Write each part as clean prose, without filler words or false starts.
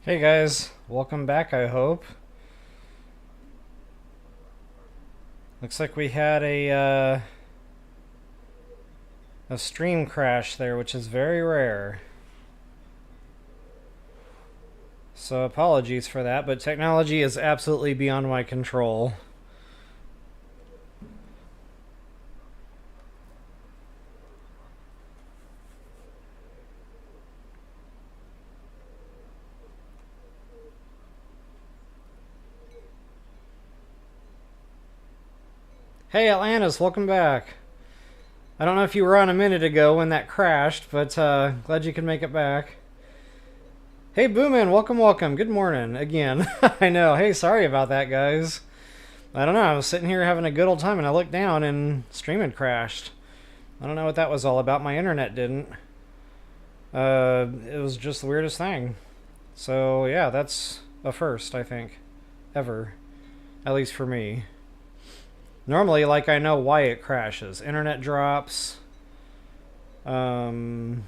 Hey guys, welcome back, I hope. Looks like we had a stream crash there, which is very rare. So apologies for that, but technology is absolutely beyond my control. Hey Atlantis, welcome back. I don't know if you were on a minute ago when that crashed, but glad you could make it back. Hey Beaumont, welcome. Good morning again. I know. Hey, sorry about that, guys. I don't know. I was sitting here having a good old time, and I looked down, and stream had crashed. I don't know what that was all about. My internet didn't. It was just the weirdest thing. So yeah, that's a first, I think, ever, at least for me. Normally, like, I know why it crashes. Internet drops. Maybe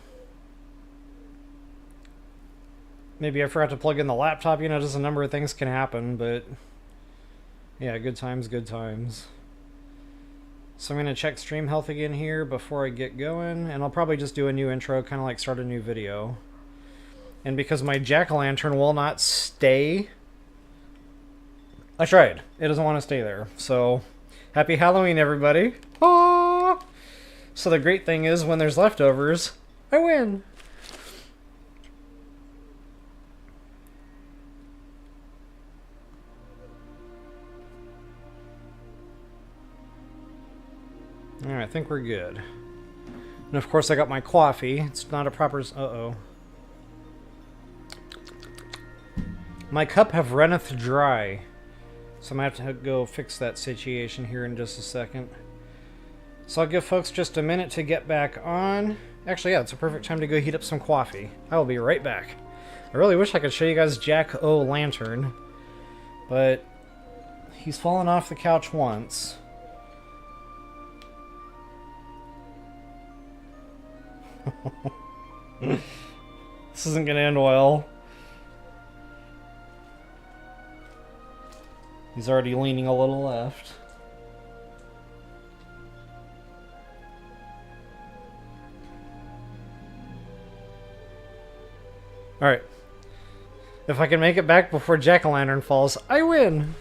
I forgot to plug in the laptop. You know, just a number of things can happen, but yeah, good times, good times. So I'm going to check stream health again here before I get going, and I'll probably just do a new intro, kind of like start a new video. And because my jack-o'-lantern will not stay, I tried. It doesn't want to stay there, so happy Halloween, everybody. Aww. So the great thing is, when there's leftovers, I win. Alright, I think we're good. And of course I got my coffee. It's not a proper... Uh-oh. My cup have runneth dry. So I'm going to have to go fix that situation here in just a second. So I'll give folks just a minute to get back on. Actually, yeah, it's a perfect time to go heat up some coffee. I will be right back. I really wish I could show you guys Jack-O-Lantern, but he's fallen off the couch once. This isn't going to end well. He's already leaning a little left. Alright. If I can make it back before Jack-o'-lantern falls, I win!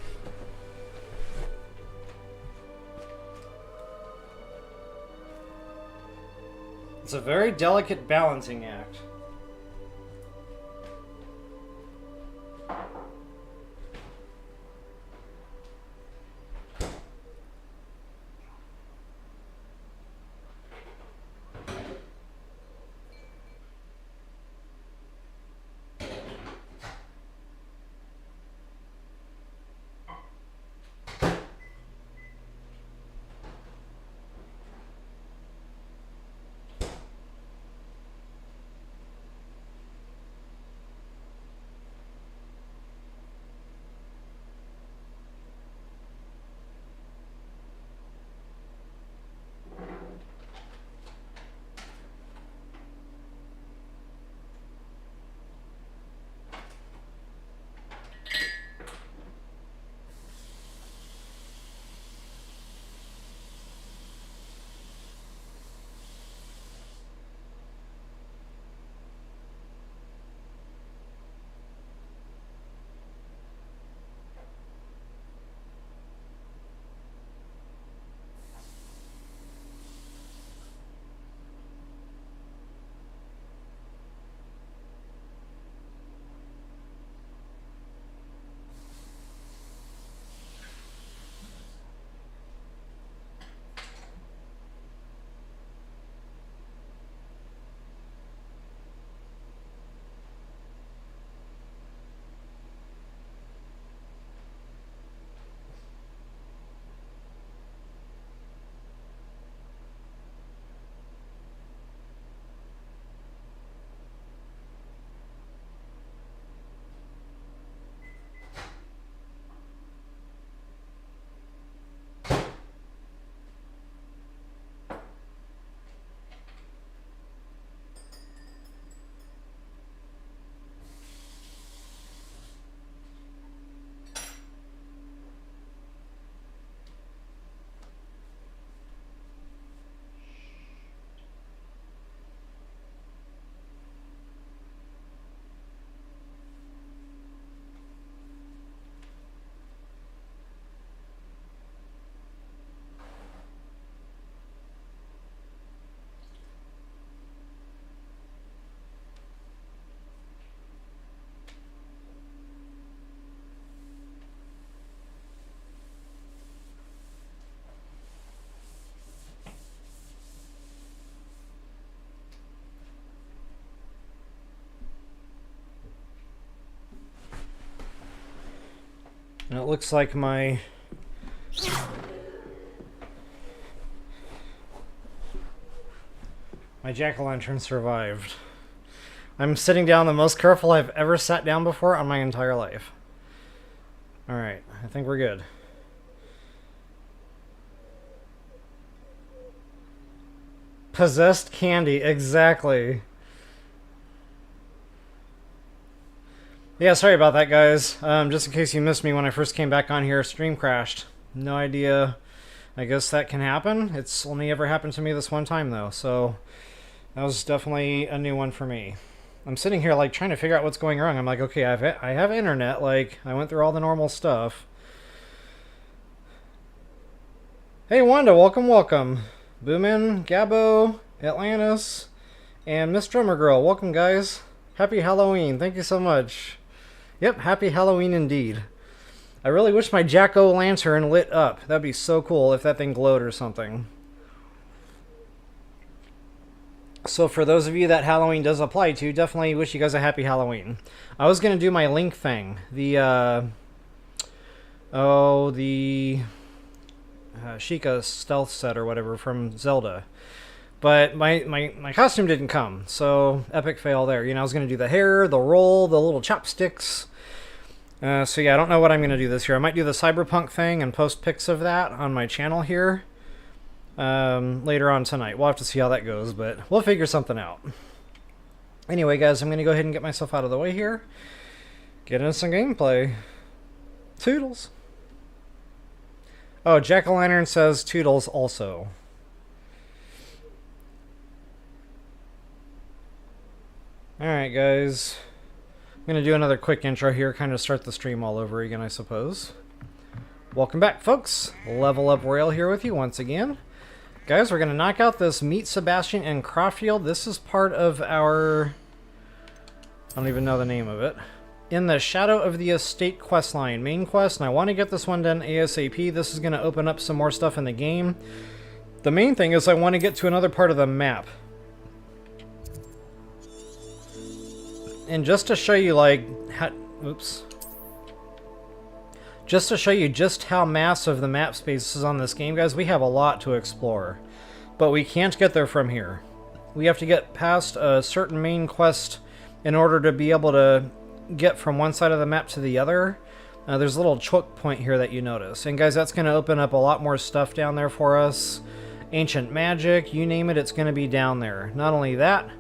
It's a very delicate balancing act. And it looks like my jack-o'-lantern survived. I'm sitting down the most careful I've ever sat down before on my entire life. Alright, I think we're good. Possessed candy, exactly. Yeah, sorry about that, guys. Just in case you missed me when I first came back on here, stream crashed. No idea. I guess that can happen. It's only ever happened to me this one time, though, so that was definitely a new one for me. I'm sitting here, like, trying to figure out what's going wrong. I'm like, okay, I have internet. Like, I went through all the normal stuff. Hey, Wanda, welcome, welcome. Beaumont, Gabo, Atlantis, and Miss Drummer Girl. Welcome, guys. Happy Halloween. Thank you so much. Yep, happy Halloween indeed. I really wish my jack-o'-lantern lit up. That'd be so cool if that thing glowed or something. So for those of you that Halloween does apply to, definitely wish you guys a happy Halloween. I was going to do my Link thing. The Sheikah stealth set or whatever from Zelda. But my costume didn't come, so epic fail there. You know, I was going to do the hair, the roll, the little chopsticks. So yeah, I don't know what I'm going to do this year. I might do the cyberpunk thing and post pics of that on my channel here later on tonight. We'll have to see how that goes, but we'll figure something out. Anyway, guys, I'm going to go ahead and get myself out of the way here. Get into some gameplay. Toodles. Oh, Jack-o'-lantern says Toodles also. Alright, guys. I'm going to do another quick intro here, kind of start the stream all over again, I suppose. Welcome back, folks. Level Up Royal here with you once again. Guys, we're going to knock out this Meet Sebastian and Croftfield. This is part of our... I don't even know the name of it. In the Shadow of the Estate questline, main quest, and I want to get this one done ASAP. This is going to open up some more stuff in the game. The main thing is I want to get to another part of the map. And just to show you, like, just to show you just how massive the map space is on this game, guys, we have a lot to explore. But we can't get there from here. We have to get past a certain main quest in order to be able to get from one side of the map to the other. There's a little choke point here that you notice. And guys, that's going to open up a lot more stuff down there for us. Ancient magic, you name it, it's going to be down there. Not only that,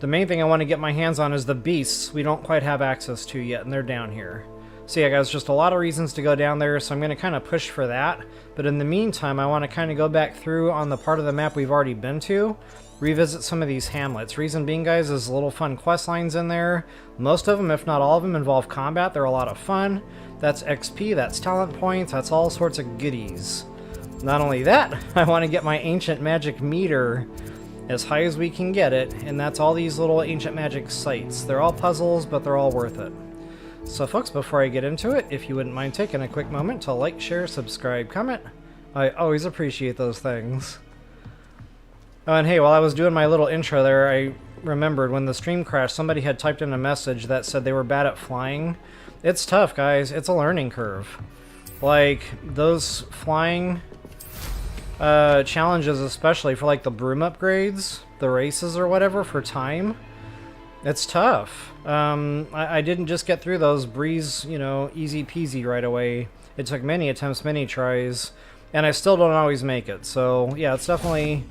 the main thing I want to get my hands on is the beasts we don't quite have access to yet, and they're down here. So yeah, guys, just a lot of reasons to go down there, so I'm going to kind of push for that. But in the meantime, I want to kind of go back through on the part of the map we've already been to, revisit some of these hamlets. Reason being, guys, is little fun quest lines in there. Most of them, if not all of them, involve combat. They're a lot of fun. That's XP, that's talent points, that's all sorts of goodies. Not only that, I want to get my ancient magic meter as high as we can get it, and that's all these little ancient magic sites. They're all puzzles, but they're all worth it. So folks, before I get into it, if you wouldn't mind taking a quick moment to like, share, subscribe, comment. I always appreciate those things. Oh, and hey, while I was doing my little intro there, I remembered when the stream crashed, somebody had typed in a message that said they were bad at flying. It's tough, guys. It's a learning curve. Like, those flying challenges, especially for like the broom upgrades, the races or whatever for time, it's tough. I didn't just get through those breeze, you know, easy peasy right away. It took many attempts, many tries, and I still don't always make it. So yeah, it's definitely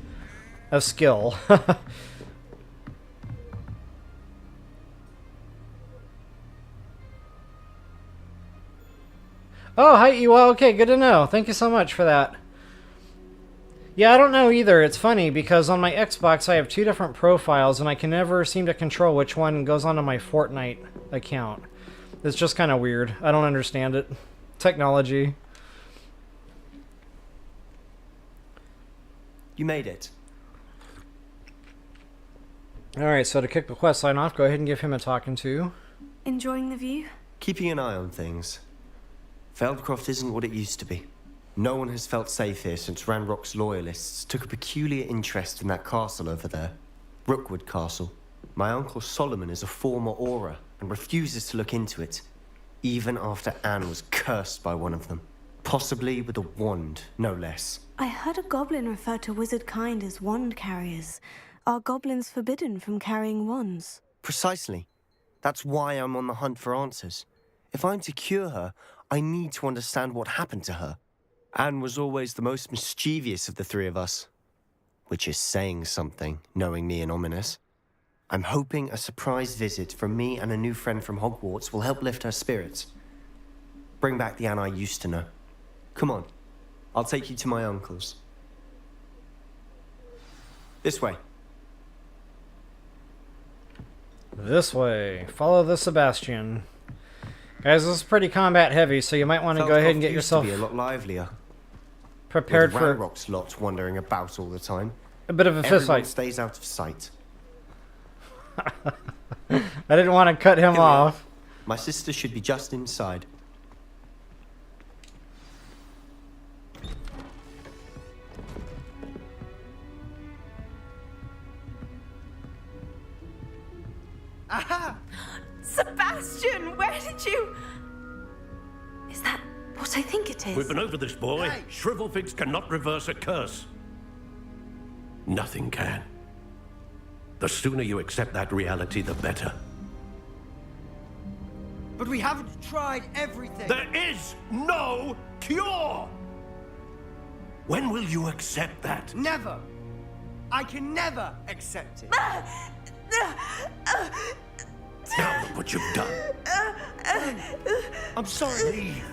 a skill. Oh, hi, Iwa. Okay, good to know. Thank you so much for that. Yeah, I don't know either. It's funny because on my Xbox I have two different profiles and I can never seem to control which one goes onto my Fortnite account. It's just kind of weird. I don't understand it. Technology. You made it. Alright, so to kick the quest line off, go ahead and give him a talking to. Enjoying the view? Keeping an eye on things. Feldcroft isn't what it used to be. No one has felt safe here since Ranrock's loyalists took a peculiar interest in that castle over there. Rookwood Castle. My uncle Solomon is a former Auror and refuses to look into it. even after Anne was cursed by one of them. Possibly with a wand, no less. I heard a goblin refer to wizard kind as wand carriers. Are goblins forbidden from carrying wands? Precisely. That's why I'm on the hunt for answers. If I'm to cure her, I need to understand what happened to her. Anne was always the most mischievous of the three of us. Which is saying something, knowing me and Ominous. I'm hoping a surprise visit from me and a new friend from Hogwarts will help lift her spirits. Bring back the Anne I used to know. Come on, I'll take you to my uncle's. This way. This way. Follow the Sebastian. Guys, this is pretty combat heavy, so you might want to go ahead and get yourself used to be a lot livelier. prepared With for Ranrock's lot wandering about all the time. a bit of a fist Everyone fight. stays out of sight. I didn't want to cut him Here we are. off. My sister should be just inside. Aha! Sebastian, where did you... Is that what I think it is? We've been over this, boy. Hey! Shrivelfigs cannot reverse a curse. Nothing can. The sooner you accept that reality, the better. But we haven't tried everything. There is no cure! When will you accept that? Never. I can never accept it. Now look what you've done. I'm sorry. Leave.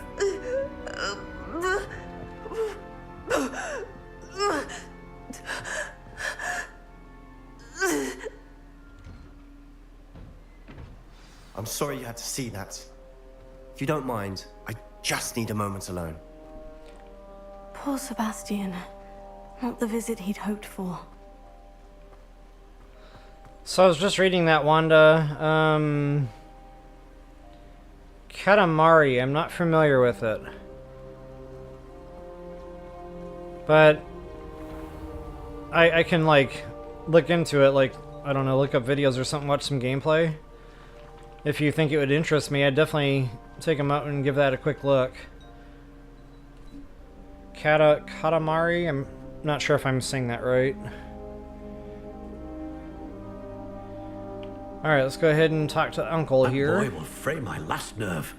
I'm sorry you had to see that. If you don't mind, I just need a moment alone. Poor Sebastian. Not the visit he'd hoped for. So I was just reading that, Wanda. Katamari, I'm not familiar with it. But I can, like, look into it, like, I don't know, look up videos or something, watch some gameplay. If you think it would interest me, I'd definitely take them out and give that a quick look. Katamari? I'm not sure if I'm saying that right. Alright, let's go ahead and talk to Uncle That here. boy will fray my last nerve.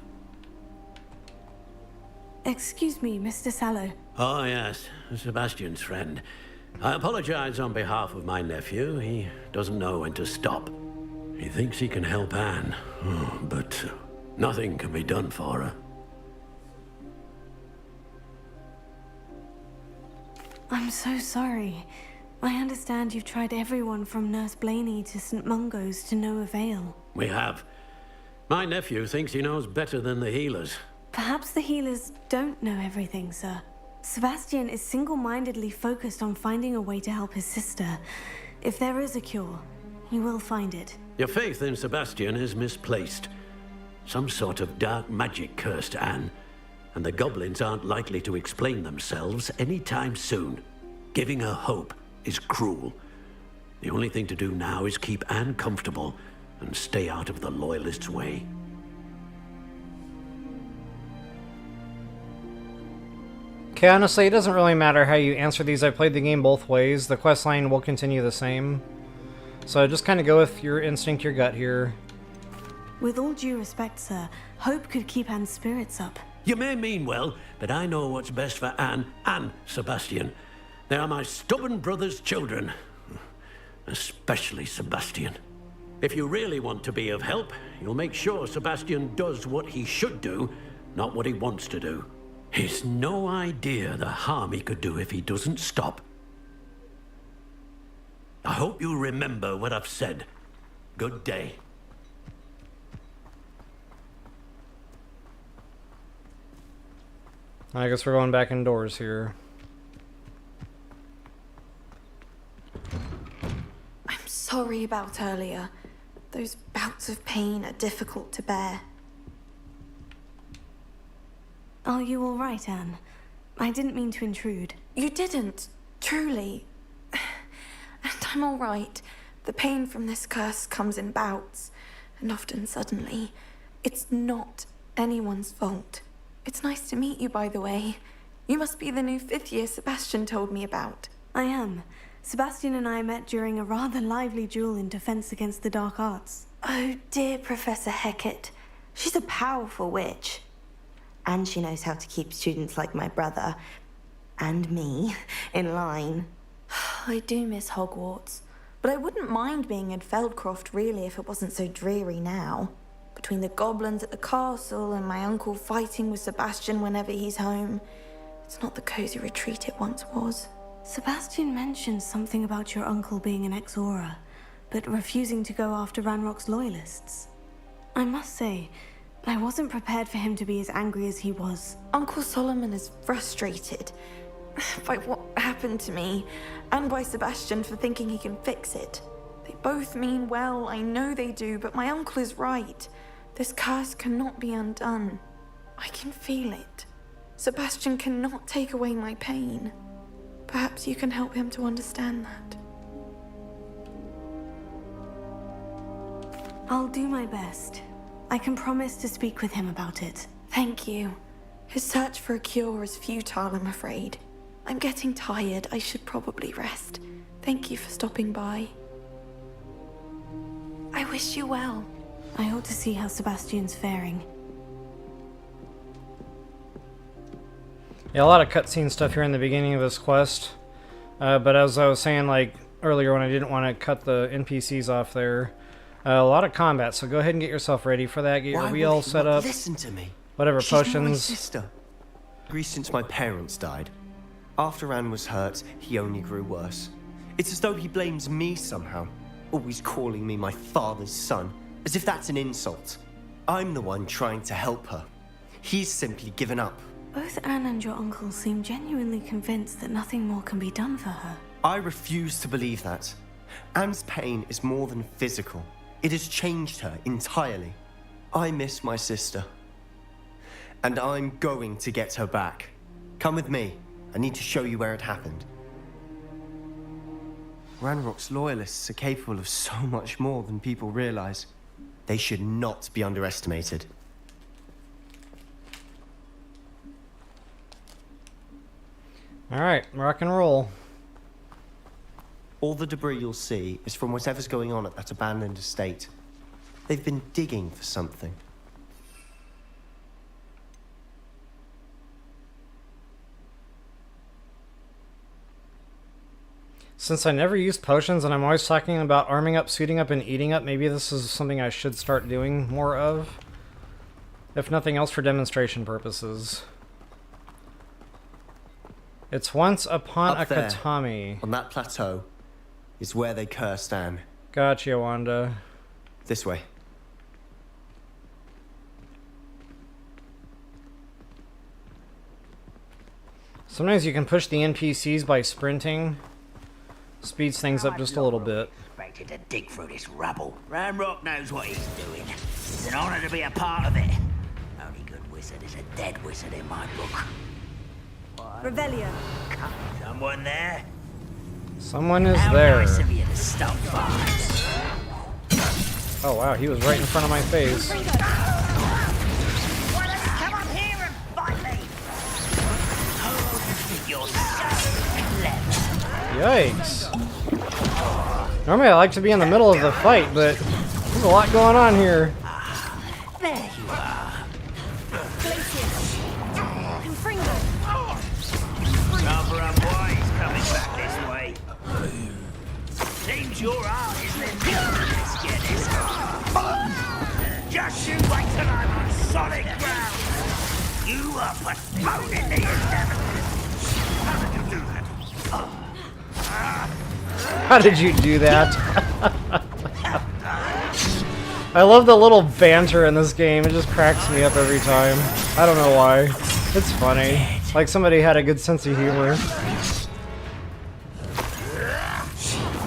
Excuse me, Mr. Cellar. Oh, yes. Sebastian's friend. I apologize on behalf of my nephew. He doesn't know when to stop. He thinks he can help Anne, but nothing can be done for her. I'm so sorry. I understand you've tried everyone from Nurse Blaney to St. Mungo's to no avail. We have. My nephew thinks he knows better than the healers. Perhaps the healers don't know everything, sir. Sebastian is single-mindedly focused on finding a way to help his sister. If there is a cure, he will find it. Your faith in Sebastian is misplaced. Some sort of dark magic cursed Anne, and the goblins aren't likely to explain themselves anytime soon. Giving her hope is cruel. The only thing to do now is keep Anne comfortable and stay out of the Loyalists' way. Okay, honestly, it doesn't really matter how you answer these. I played the game both ways. The questline will continue the same. So just kind of go with your instinct, your gut here. With all due respect, sir, hope could keep Anne's spirits up. You may mean well, but I know what's best for Anne and Sebastian. They are my stubborn brother's children. Especially Sebastian. If you really want to be of help, you'll make sure Sebastian does what he should do, not what he wants to do. He's no idea the harm he could do if he doesn't stop. I hope you remember what I've said. Good day. I guess we're going back indoors here. I'm sorry about earlier. Those bouts of pain are difficult to bear. Are you all right, Anne? I didn't mean to intrude. You didn't, truly. And I'm all right. The pain from this curse comes in bouts, and often suddenly. It's not anyone's fault. It's nice to meet you, by the way. You must be the new 5th year Sebastian told me about. I am. Sebastian and I met during a rather lively duel in defense against the dark arts. Oh, dear Professor Hecat. She's a powerful witch. And she knows how to keep students like my brother, and me, in line. I do miss Hogwarts, but I wouldn't mind being in Feldcroft, really, if it wasn't so dreary now. Between the goblins at the castle and my uncle fighting with Sebastian whenever he's home, it's not the cozy retreat it once was. Sebastian mentioned something about your uncle being an ex-Auror, but refusing to go after Ranrock's loyalists. I must say, I wasn't prepared for him to be as angry as he was. Uncle Solomon is frustrated by what happened to me, and by Sebastian for thinking he can fix it. They both mean well, I know they do, but my uncle is right. This curse cannot be undone. I can feel it. Sebastian cannot take away my pain. Perhaps you can help him to understand that. I'll do my best. I can promise to speak with him about it. Thank you. His search for a cure is futile, I'm afraid. I'm getting tired. I should probably rest. Thank you for stopping by. I wish you well. I ought to see how Sebastian's faring. Yeah, a lot of cutscene stuff here in the beginning of this quest. But as I was saying, like, earlier when I didn't want to cut the NPCs off there, a lot of combat, so go ahead and get yourself ready for that. Get your wheel set up. Listen to me. Whatever She's not my potions. sister. Greece since my parents died. After Anne was hurt, he only grew worse. It's as though he blames me somehow, always calling me my father's son, as if that's an insult. I'm the one trying to help her. He's simply given up. Both Anne and your uncle seem genuinely convinced that nothing more can be done for her. I refuse to believe that. Anne's pain is more than physical. It has changed her entirely. I miss my sister. And I'm going to get her back. Come with me. I need to show you where it happened. Ranrock's loyalists are capable of so much more than people realize. They should not be underestimated. Alright, rock and roll. All the debris you'll see is from whatever's going on at that abandoned estate. They've been digging for something. Since I never used potions and I'm always talking about arming up, suiting up, and eating up, maybe this is something I should start doing more of. If nothing else, for demonstration purposes. It's once upon Up a there, Katami. on that plateau, is where they cursed Anne. Gotcha, Wanda. This way. Sometimes you can push the NPCs by sprinting. Speeds things up just a little bit. Expected to dig through this rubble. Ranrock knows what he's doing. It's an honor to be a part of it. Only good wizard is a dead wizard in my book. Revelio. Someone there? Someone is How there. nice of you to stop by. Oh wow, he was right in front of my face. Why don't you come up here and fight me? Oh, you think you're so clever. Yikes. Normally I like to be in the middle of the fight, but there's a lot going on here. There you are. Rather unwise coming back this way. Seems your art is the let's get this. Just you wait till I'm on solid ground. You are postponing the inevitable. How did you do that? How did you do that? I love the little banter in this game. It just cracks me up every time. I don't know why. It's funny. Like somebody had a good sense of humor.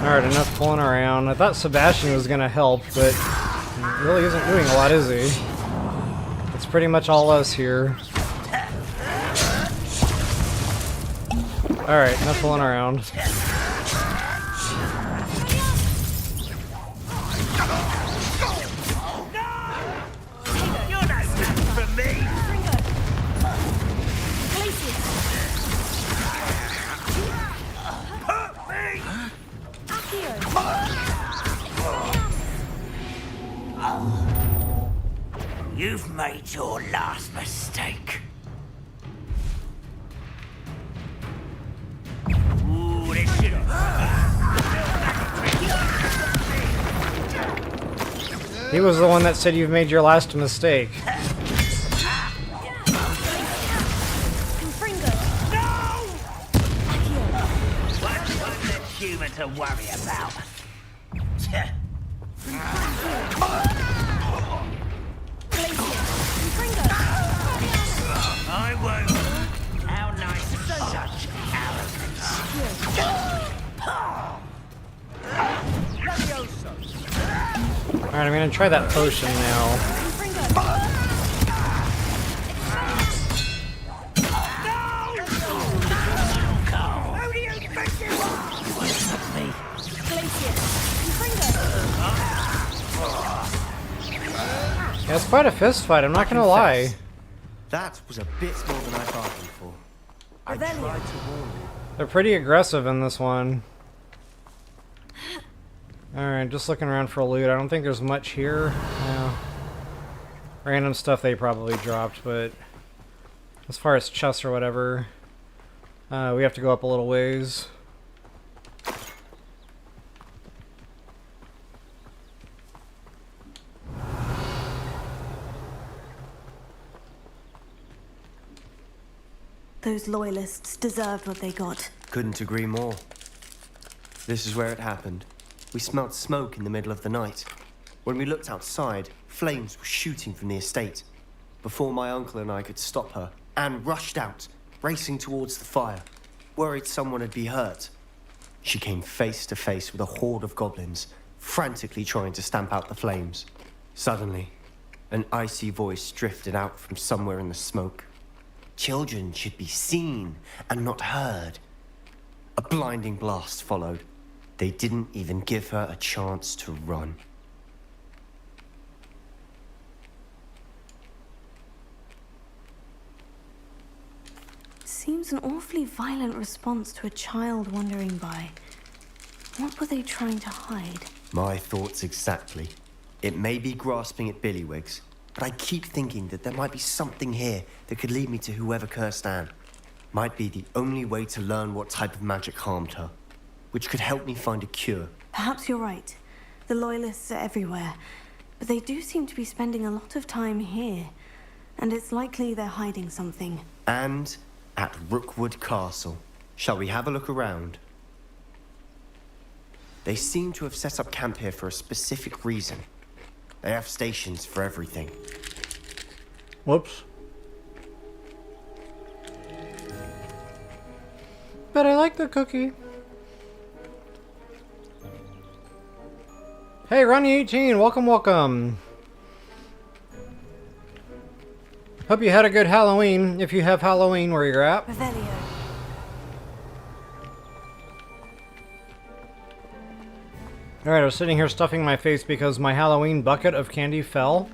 Alright, enough pulling around. I thought Sebastian was gonna help, but he really isn't doing a lot, is he? It's pretty much all us here. Alright, enough pulling around. You're no match for me. You've made your last mistake. Ooh, this should He was the one that said you've made your last mistake. Human to worry about. I won't. How nice of such arrogance. Alright, I'm gonna try that potion now. Yeah, it's quite a fist fight, I'm not gonna lie. That was a bit more than I bargained for. I tried to warn you. They're pretty aggressive in this one. Alright, just looking around for loot. I don't think there's much here. Yeah. Random stuff they probably dropped, but as far as chests or whatever, we have to go up a little ways. Those loyalists deserved what they got. Couldn't agree more. This is where it happened. We smelt smoke in the middle of the night. When we looked outside, flames were shooting from the estate. Before my uncle and I could stop her, Anne rushed out, racing towards the fire, worried someone had been hurt. She came face to face with a horde of goblins, frantically trying to stamp out the flames. Suddenly, an icy voice drifted out from somewhere in the smoke. Children should be seen and not heard. A blinding blast followed. They didn't even give her a chance to run. Seems an awfully violent response to a child wandering by. What were they trying to hide? My thoughts exactly. It may be grasping at Billywigs, but I keep thinking that there might be something here that could lead me to whoever cursed Anne. Might be the only way to learn what type of magic harmed her, which could help me find a cure. Perhaps you're right. The Loyalists are everywhere, but they do seem to be spending a lot of time here, and it's likely they're hiding something. And at Rookwood Castle. Shall we have a look around? They seem to have set up camp here for a specific reason. They have stations for everything. Whoops. But I like the cookie. Hey, Ronnie18, welcome, welcome. Hope you had a good Halloween, if you have Halloween where you're at. Revelio. Alright, I was sitting here stuffing my face because my Halloween bucket of candy fell.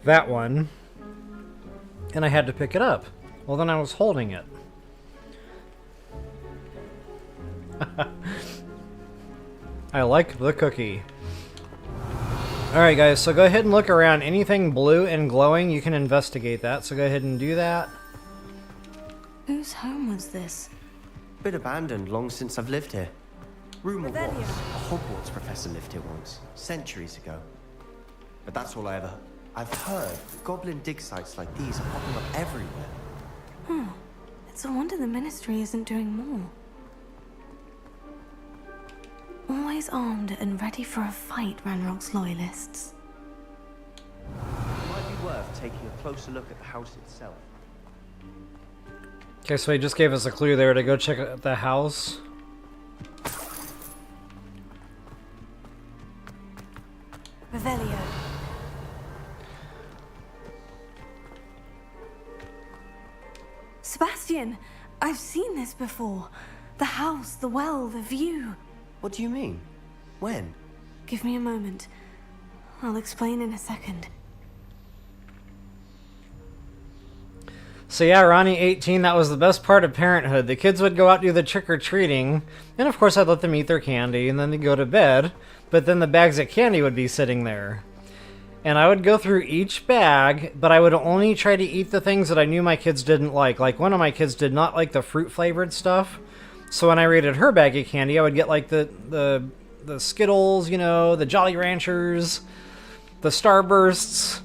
That one. And I had to pick it up. Well, then I was holding it. I like the cookie. Alright guys, so go ahead and look around. Anything blue and glowing, you can investigate that. So go ahead and do that. Whose home was this? Bit abandoned long since I've lived here. Rumor was Revelio. a Hogwarts professor lived here once, centuries ago. But that's all I ever... I've heard goblin dig sites like these are popping up everywhere. It's a wonder the Ministry isn't doing more. Always armed and ready for a fight, Ranrock's Loyalists. It might be worth taking a closer look at the house itself. Okay, so he just gave us a clue there to go check out the house. Revelio. Sebastian! I've seen this before. The house, the well, the view. What do you mean? When? Give me a moment. I'll explain in a second. So yeah, Ronnie 18, that was the best part of parenthood. The kids would go out do the trick-or-treating, and of course I'd let them eat their candy, and then they'd go to bed, but then the bags of candy would be sitting there. And I would go through each bag, but I would only try to eat the things that I knew my kids didn't like. Like, one of my kids did not like the fruit-flavored stuff, so when I raided her bag of candy, I would get, like, the Skittles, you know, the Jolly Ranchers, the Starbursts,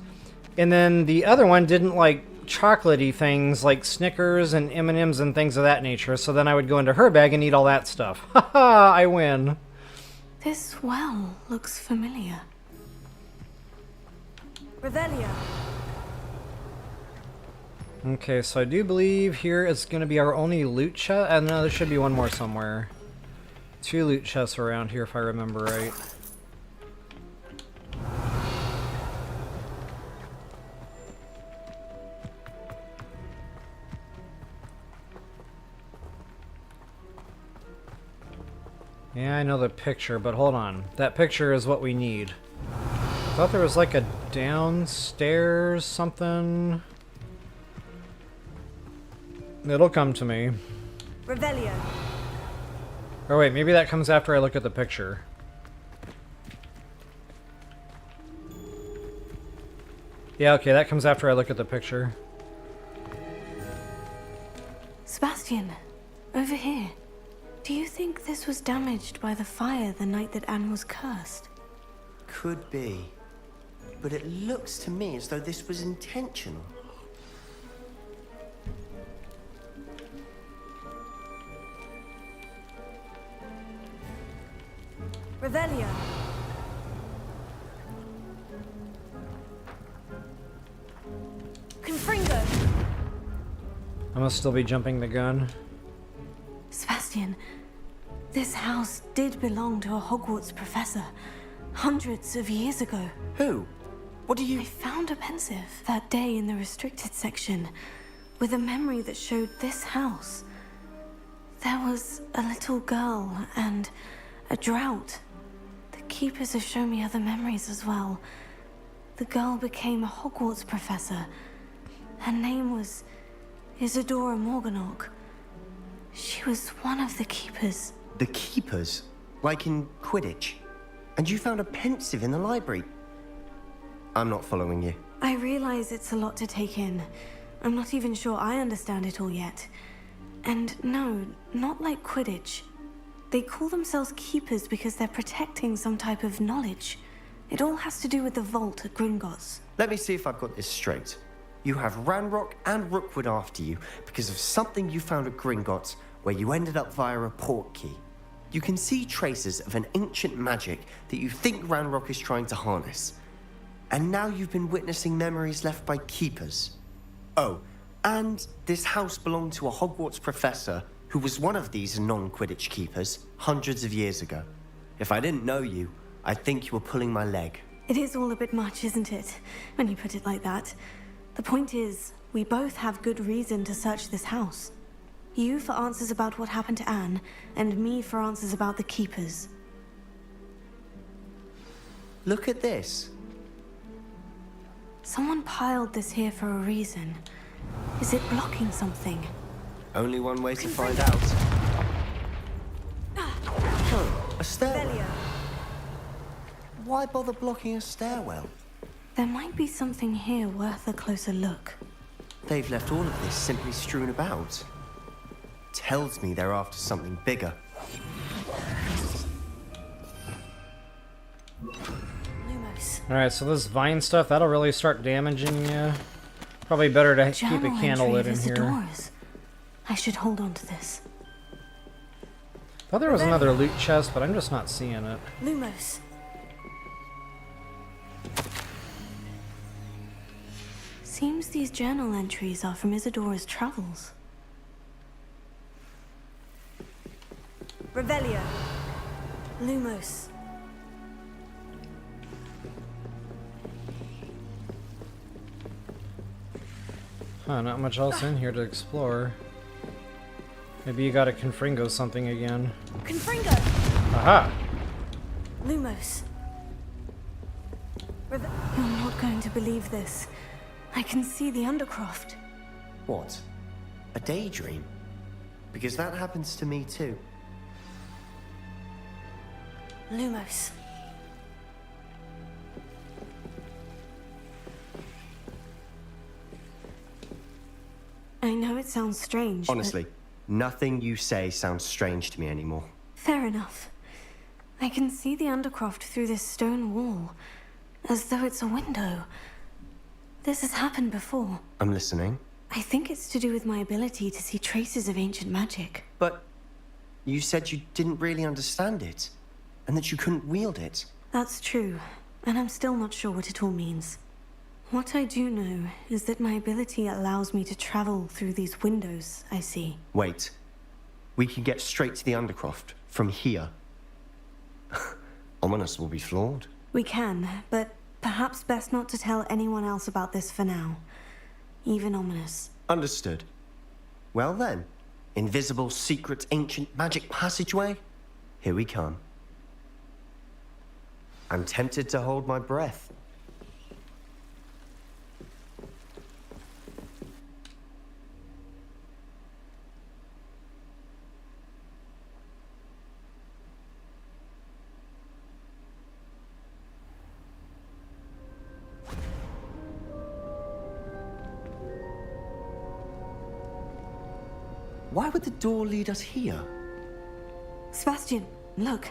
and then the other one didn't like chocolatey things like Snickers and M&Ms and things of that nature, so then I would go into her bag and eat all that stuff. Haha, I win. This well looks familiar. Revelio. Okay, so I do believe here is going to be our only loot chest. No, there should be one more somewhere. 2 loot chests around here if I remember right. Yeah, I know the picture, but hold on. That picture is what we need. I thought there was like a downstairs something. It'll come to me. Revelio. Oh wait, maybe that comes after I look at the picture. Yeah, okay, that comes after I look at the picture. Sebastian, over here. Do you think this was damaged by the fire the night that Anne was cursed? Could be. But it looks to me as though this was intentional. Revelio. Confringo. I must still be jumping the gun. Sebastian, this house did belong to a Hogwarts professor hundreds of years ago. Who? What do you... I found a pensive that day in the restricted section with a memory that showed this house. There was a little girl and a drought. The keepers have shown me other memories as well. The girl became a Hogwarts professor. Her name was Isadora Morganach. She was one of the keepers. The keepers? Like in Quidditch? And you found a pensive in the library? I'm not following you. I realize it's a lot to take in. I'm not even sure I understand it all yet. And no, not like Quidditch. They call themselves keepers because they're protecting some type of knowledge. It all has to do with the vault at Gringotts. Let me see if I've got this straight. You have Ranrock and Rookwood after you because of something you found at Gringotts where you ended up via a port key. You can see traces of an ancient magic that you think Ranrock is trying to harness. And now you've been witnessing memories left by keepers. Oh, and this house belonged to a Hogwarts professor who was one of these non-Quidditch keepers hundreds of years ago. If I didn't know you, I'd think you were pulling my leg. It is all a bit much, isn't it, when you put it like that? The point is, we both have good reason to search this house. You for answers about what happened to Anne, and me for answers about the keepers. Look at this. Someone piled this here for a reason. Is it blocking something? Only one way to find out. Oh, a stairwell. Why bother blocking a stairwell? There might be something here worth a closer look. They've left all of this simply strewn about. Tells me they're after something bigger. Lumos. Alright, so this vine stuff, that'll really start damaging you. Probably better to keep a Journal candle entry lit in of here. Isadora's. I should hold on to this. Thought there was another loot chest, but I'm just not seeing it. Lumos. Seems these journal entries are from Isadora's travels. Revelio. Lumos. Huh, not much else in here to explore. Maybe you gotta Confringo something again. Confringo! Aha! Lumos. You're not going to believe this. I can see the Undercroft. What? A daydream? Because that happens to me too. Lumos. I know it sounds strange, Honestly, nothing you say sounds strange to me anymore. Fair enough. I can see the Undercroft through this stone wall, as though it's a window. This has happened before. I'm listening. I think it's to do with my ability to see traces of ancient magic. But you said you didn't really understand it, and that you couldn't wield it. That's true, and I'm still not sure what it all means. What I do know is that my ability allows me to travel through these windows I see. Wait. We can get straight to the Undercroft from here. Ominous will be flawed. We can, but perhaps best not to tell anyone else about this for now. Even Ominous. Understood. Well then, invisible, secret, ancient magic passageway? Here we come. I'm tempted to hold my breath. Why would the door lead us here? Sebastian, look.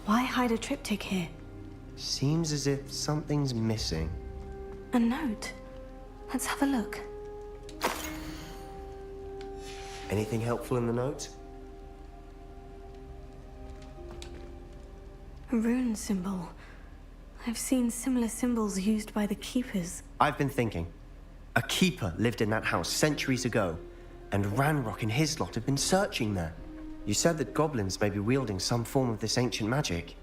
Why hide a triptych here? Seems as if something's missing. A note. Let's have a look. Anything helpful in the note? A rune symbol. I've seen similar symbols used by the keepers. I've been thinking. A keeper lived in that house centuries ago, and Ranrock and his lot have been searching there. You said that goblins may be wielding some form of this ancient magic.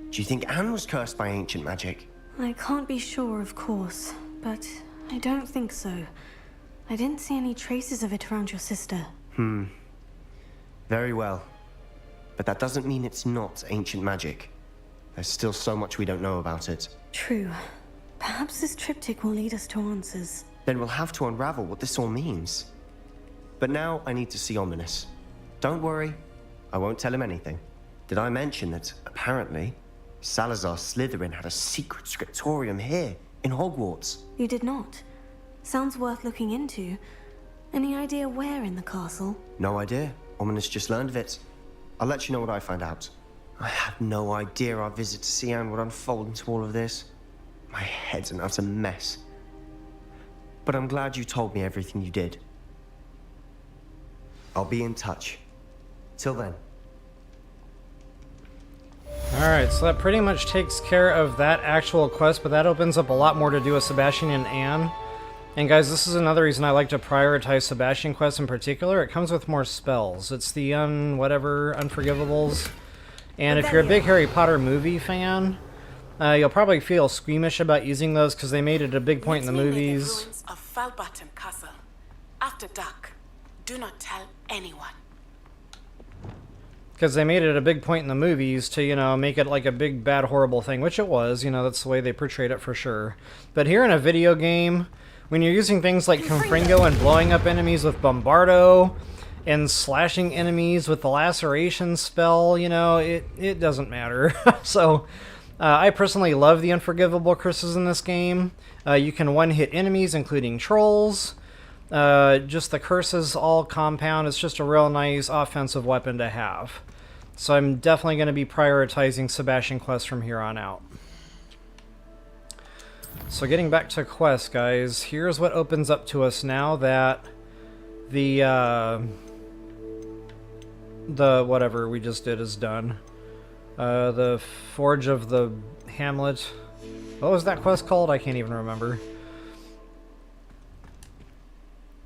Do you think Anne was cursed by ancient magic? I can't be sure, of course, but I don't think so. I didn't see any traces of it around your sister. Very well. But that doesn't mean it's not ancient magic. There's still so much we don't know about it. True. Perhaps this triptych will lead us to answers. Then we'll have to unravel what this all means. But now I need to see Ominous. Don't worry, I won't tell him anything. Did I mention that, apparently, Salazar Slytherin had a secret scriptorium here, in Hogwarts? You did not. Sounds worth looking into. Any idea where in the castle? No idea. Ominous just learned of it. I'll let you know what I find out. I had no idea our visit to see Anne would unfold into all of this. My head's an utter mess. But I'm glad you told me everything you did. I'll be in touch. Till then. Alright, so that pretty much takes care of that actual quest, but that opens up a lot more to do with Sebastian and Anne. And guys, this is another reason I like to prioritize Sebastian quests in particular. It comes with more spells. It's the Unforgivables. And if you're a big Harry Potter movie fan, you'll probably feel squeamish about using those because they made it a big point in the movies. Of Falbaton Castle. After dark. Do not tell anyone. Because they made it a big point in the movies to, you know, make it like a big, bad, horrible thing, which it was. You know, that's the way they portrayed it for sure. But here in a video game, when you're using things like Confringo and blowing up enemies with Bombardo and slashing enemies with the Laceration spell, you know, it doesn't matter. So, I personally love the Unforgivable Curses in this game. You can one-hit enemies, including trolls. Just the curses all compound. It's just a real nice offensive weapon to have. So I'm definitely going to be prioritizing Sebastian quests from here on out. So getting back to quests, guys, here's what opens up to us now that the whatever we just did is done. The Forge of the Hamlet. What was that quest called? I can't even remember.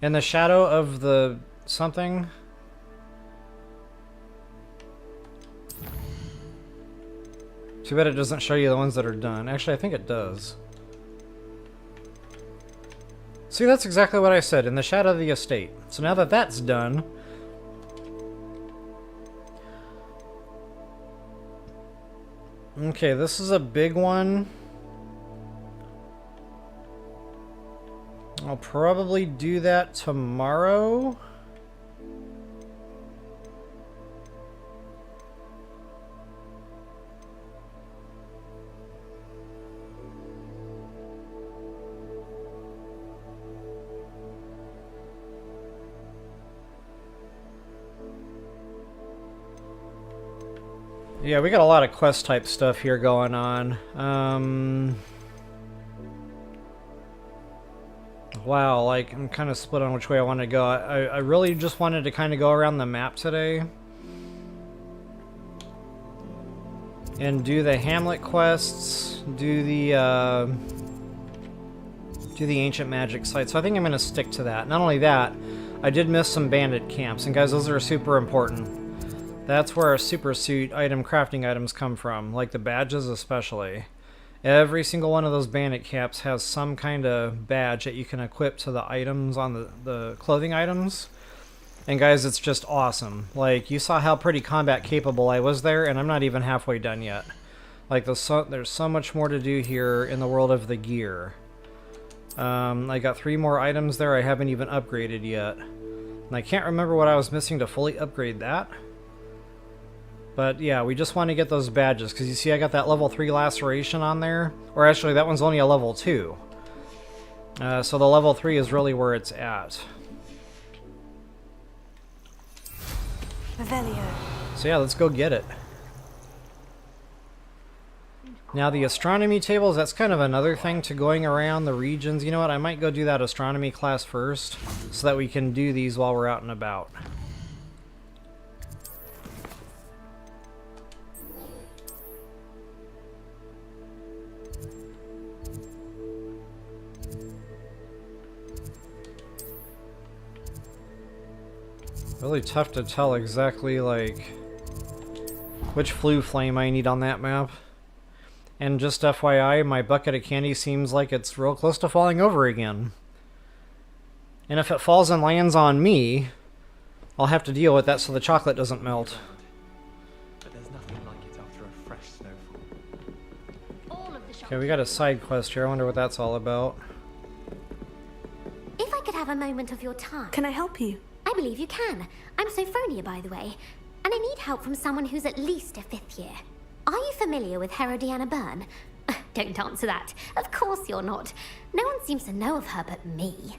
In the shadow of the something. Too bad it doesn't show you the ones that are done. Actually, I think it does. See, that's exactly what I said, in the shadow of the estate. So now that that's done... Okay, this is a big one. I'll probably do that tomorrow. Yeah, we got a lot of quest type stuff here going on. Wow, like, I'm kind of split on which way I want to go. I really just wanted to kind of go around the map today. And do the Hamlet quests, do the ancient magic site. So I think I'm going to stick to that. Not only that, I did miss some bandit camps. And guys, those are super important. That's where our super suit item crafting items come from, like the badges especially. Every single one of those bandit caps has some kind of badge that you can equip to the items on the clothing items. And guys, it's just awesome. Like, you saw how pretty combat capable I was there, and I'm not even halfway done yet. Like, there's so much more to do here in the world of the gear. I got 3 more items there I haven't even upgraded yet. And I can't remember what I was missing to fully upgrade that. But yeah, we just want to get those badges, because you see I got that level 3 laceration on there. Or actually, that one's only a level 2. So the level 3 is really where it's at. Revelio. So yeah, let's go get it. Now the astronomy tables, that's kind of another thing to going around the regions. You know what, I might go do that astronomy class first, so that we can do these while we're out and about. Really tough to tell exactly, like, which flue flame I need on that map. And just FYI, my bucket of candy seems like it's real close to falling over again. And if it falls and lands on me, I'll have to deal with that so the chocolate doesn't melt. But there's nothing like it after a fresh snowfall. Okay, we got a side quest here. I wonder what that's all about. If I could have a moment of your time. Can I help you? I believe you can. I'm Sophronia, by the way, and I need help from someone who's at least a 5th year. Are you familiar with Herodiana Byrne? Don't answer that. Of course you're not. No one seems to know of her but me.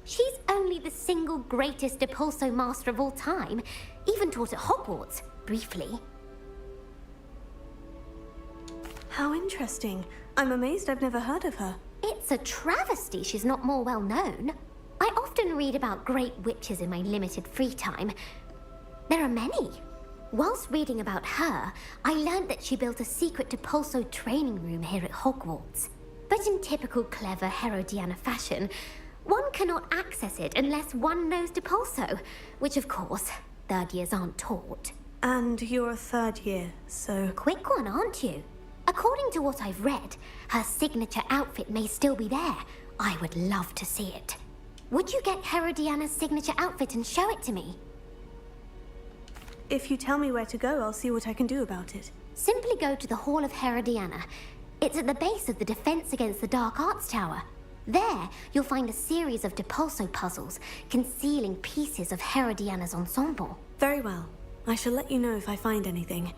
She's only the single greatest Depulso master of all time, even taught at Hogwarts, briefly. How interesting. I'm amazed I've never heard of her. It's a travesty she's not more well known. I often read about great witches in my limited free time. There are many. Whilst reading about her, I learned that she built a secret Depulso training room here at Hogwarts. But in typical clever Herodiana fashion, one cannot access it unless one knows Depulso, which of course, 3rd years aren't taught. And you're a 3rd year, so... Quick one, aren't you? According to what I've read, her signature outfit may still be there. I would love to see it. Would you get Herodiana's signature outfit and show it to me? If you tell me where to go, I'll see what I can do about it. Simply go to the Hall of Herodiana. It's at the base of the Defense Against the Dark Arts Tower. There, you'll find a series of Depulso puzzles concealing pieces of Herodiana's ensemble. Very well. I shall let you know if I find anything.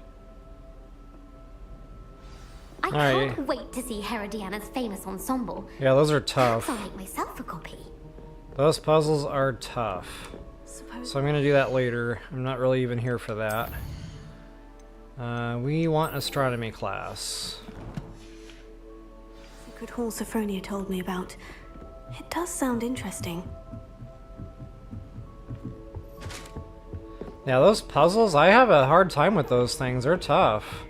I can't wait to see Herodiana's famous ensemble. Yeah, those are tough. I'll make myself a copy. Those puzzles are tough. So I'm going to do that later. I'm not really even here for that. We want astronomy class. Secret hall Sophronia told me about. It does sound interesting. Yeah, those puzzles, I have a hard time with those things. They're tough.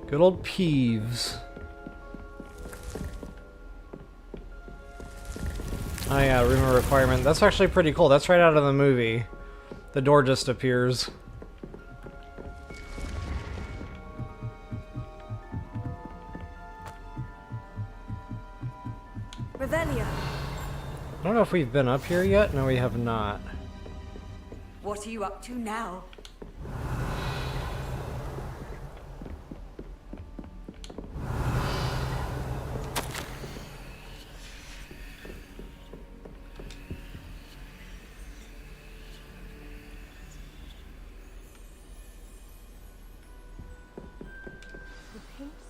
Good old Peeves. Oh yeah, room of requirement. That's actually pretty cool. That's right out of the movie. The door just appears. Revelio. I don't know if we've been up here yet. No, we have not. What are you up to now?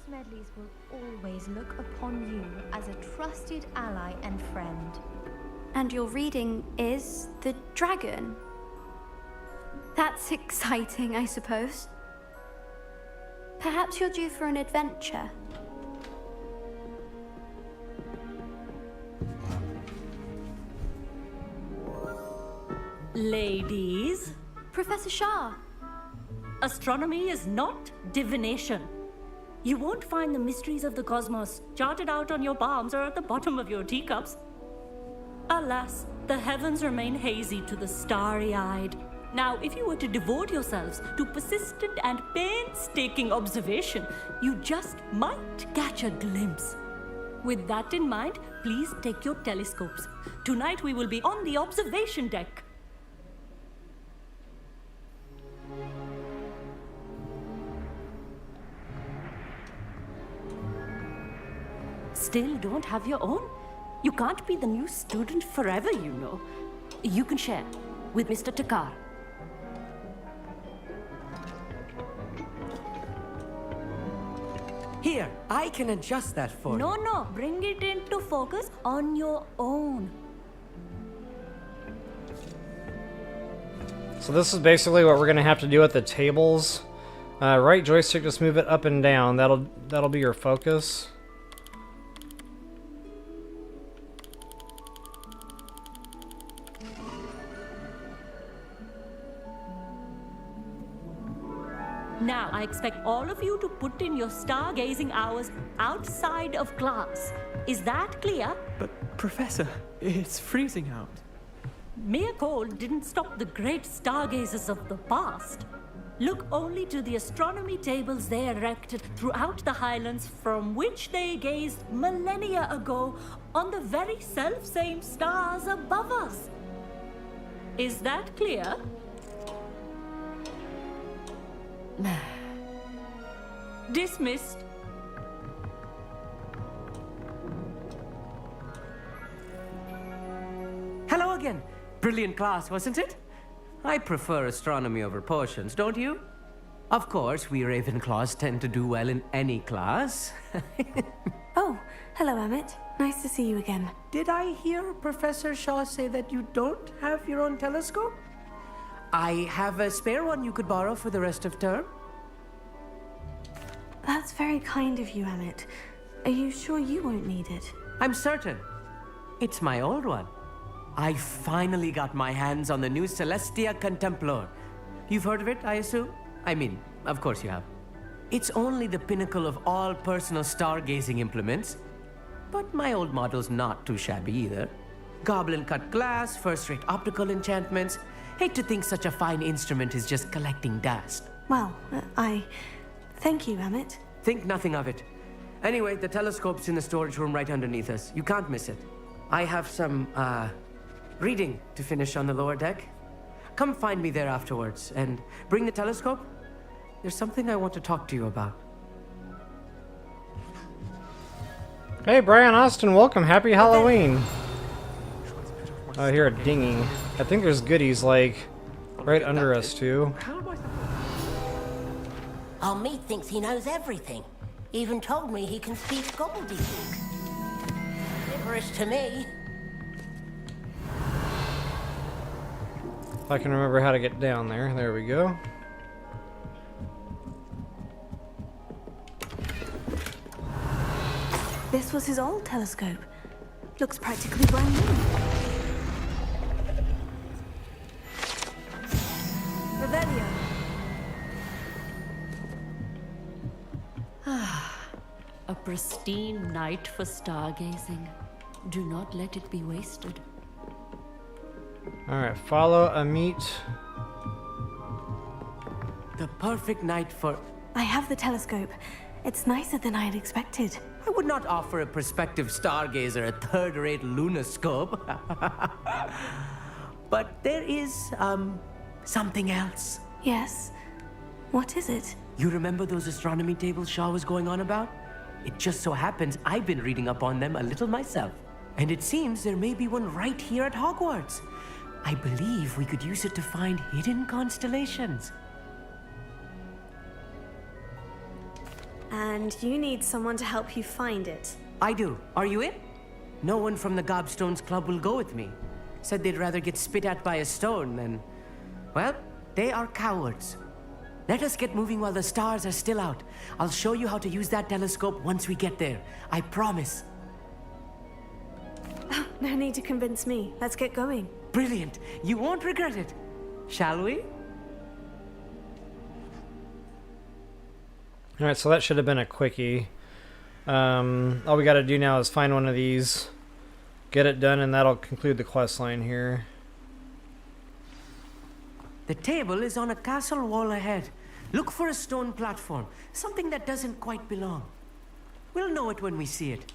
Smedleys will always look upon you as a trusted ally and friend. And your reading is the dragon. That's exciting, I suppose. Perhaps you're due for an adventure. Ladies, Professor Shah. astronomy is not divination. You won't find the mysteries of the cosmos charted out on your palms or at the bottom of your teacups. Alas, the heavens remain hazy to the starry-eyed. Now, if you were to devote yourselves to persistent and painstaking observation, you just might catch a glimpse. With that in mind, please take your telescopes. Tonight we will be on the observation deck. Still don't have your own? You can't be the new student forever, you know. You can share with Mr. Takar. Here, I can adjust that for you. No, bring it into focus on your own. So this is basically what we're gonna have to do at the tables. Right joystick, just move it up and down. That'll be your focus. Now, I expect all of you to put in your stargazing hours outside of class. Is that clear? But, Professor, it's freezing out. Mere cold didn't stop the great stargazers of the past. Look only to the astronomy tables they erected throughout the Highlands, from which they gazed millennia ago on the very self-same stars above us. Is that clear? Dismissed. Hello again. Brilliant class, wasn't it? I prefer astronomy over potions, don't you? Of course, we Ravenclaws tend to do well in any class. Oh, hello, Emmett. Nice to see you again. Did I hear Professor Shaw say that you don't have your own telescope? I have a spare one you could borrow for the rest of term. That's very kind of you, Emmett. Are you sure you won't need it? I'm certain. It's my old one. I finally got my hands on the new Celestia Contemplor. You've heard of it, I assume? I mean, of course you have. It's only the pinnacle of all personal stargazing implements. But my old model's not too shabby either. Goblin-cut glass, first-rate optical enchantments. Hate to think such a fine instrument is just collecting dust. Well, thank you, Emmett. Think nothing of it. Anyway, the telescope's in the storage room right underneath us. You can't miss it. I have some, reading to finish on the lower deck. Come find me there afterwards, and bring the telescope. There's something I want to talk to you about. Hey, Brian Austin, welcome. Happy Halloween. Oh, I hear a dinging. I think there's goodies, like, right under us, too. Our meat thinks he knows everything. Even told me he can speak gobbledygook. Gibberish to me. If I can remember how to get down there. There we go. This was his old telescope. Looks practically brand new. Revelio. A pristine night for stargazing. Do not let it be wasted. Alright, follow Amit. The perfect night for... I have the telescope. It's nicer than I had expected. I would not offer a prospective stargazer a third-rate lunoscope. But there is, something else. Yes? What is it? You remember those astronomy tables Shaw was going on about? It just so happens I've been reading up on them a little myself. And it seems there may be one right here at Hogwarts. I believe we could use it to find hidden constellations. And you need someone to help you find it. I do. Are you in? No one from the Gobstones Club will go with me. Said they'd rather get spit at by a stone than... Well, they are cowards. Let us get moving while the stars are still out. I'll show you how to use that telescope once we get there. I promise. Oh, no need to convince me. Let's get going. Brilliant. You won't regret it. Shall we? Alright, so that should have been a quickie. All we gotta do now is find one of these, get it done, and that'll conclude the quest line here. The table is on a castle wall ahead. Look for a stone platform, something that doesn't quite belong. We'll know it when we see it.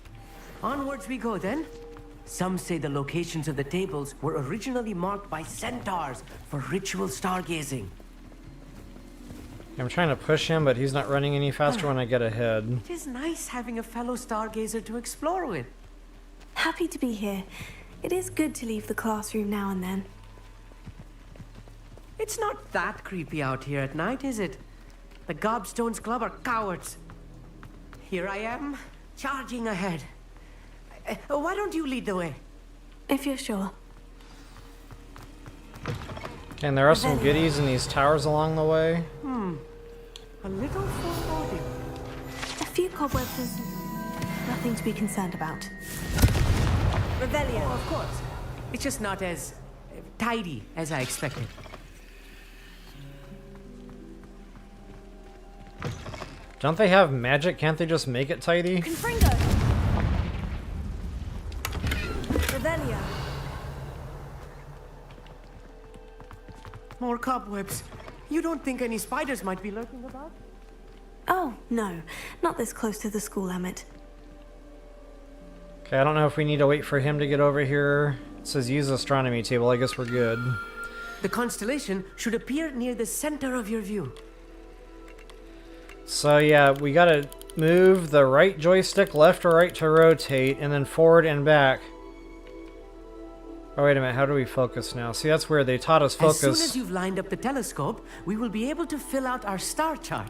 Onwards we go then. Some say the locations of the tables were originally marked by centaurs for ritual stargazing. I'm trying to push him, but he's not running any faster when I get ahead. It is nice having a fellow stargazer to explore with. Happy to be here. It is good to leave the classroom now and then. It's not that creepy out here at night, is it? The Gobstones Club are cowards. Here I am, charging ahead. Why don't you lead the way? If you're sure. Okay, and there are some goodies in these towers along the way. A little foreboding. A few cobwebs is nothing to be concerned about. Revelio. Oh, of course. It's just not as tidy as I expected. Don't they have magic? Can't they just make it tidy? Confringo. Revelio. More cobwebs. You don't think any spiders might be lurking about? Oh, no. Not this close to the school, Hamlet. Okay, I don't know if we need to wait for him to get over here. It says use astronomy table. I guess we're good. The constellation should appear near the center of your view. So yeah, we gotta move the right joystick left or right to rotate, and then forward and back. Oh, wait a minute, how do we focus now? See, that's where they taught us focus. As soon as you've lined up the telescope, we will be able to fill out our star chart.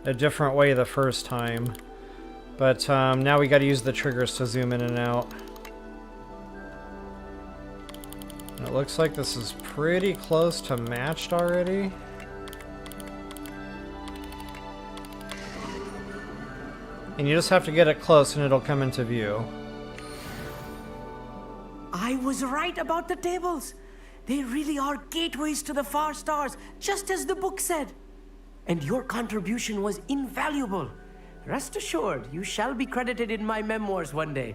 A different way the first time. But now we gotta use the triggers to zoom in and out. And it looks like this is pretty close to matched already. And you just have to get it close and it'll come into view. I was right about the tables. They really are gateways to the far stars, just as the book said. And your contribution was invaluable. Rest assured, you shall be credited in my memoirs one day.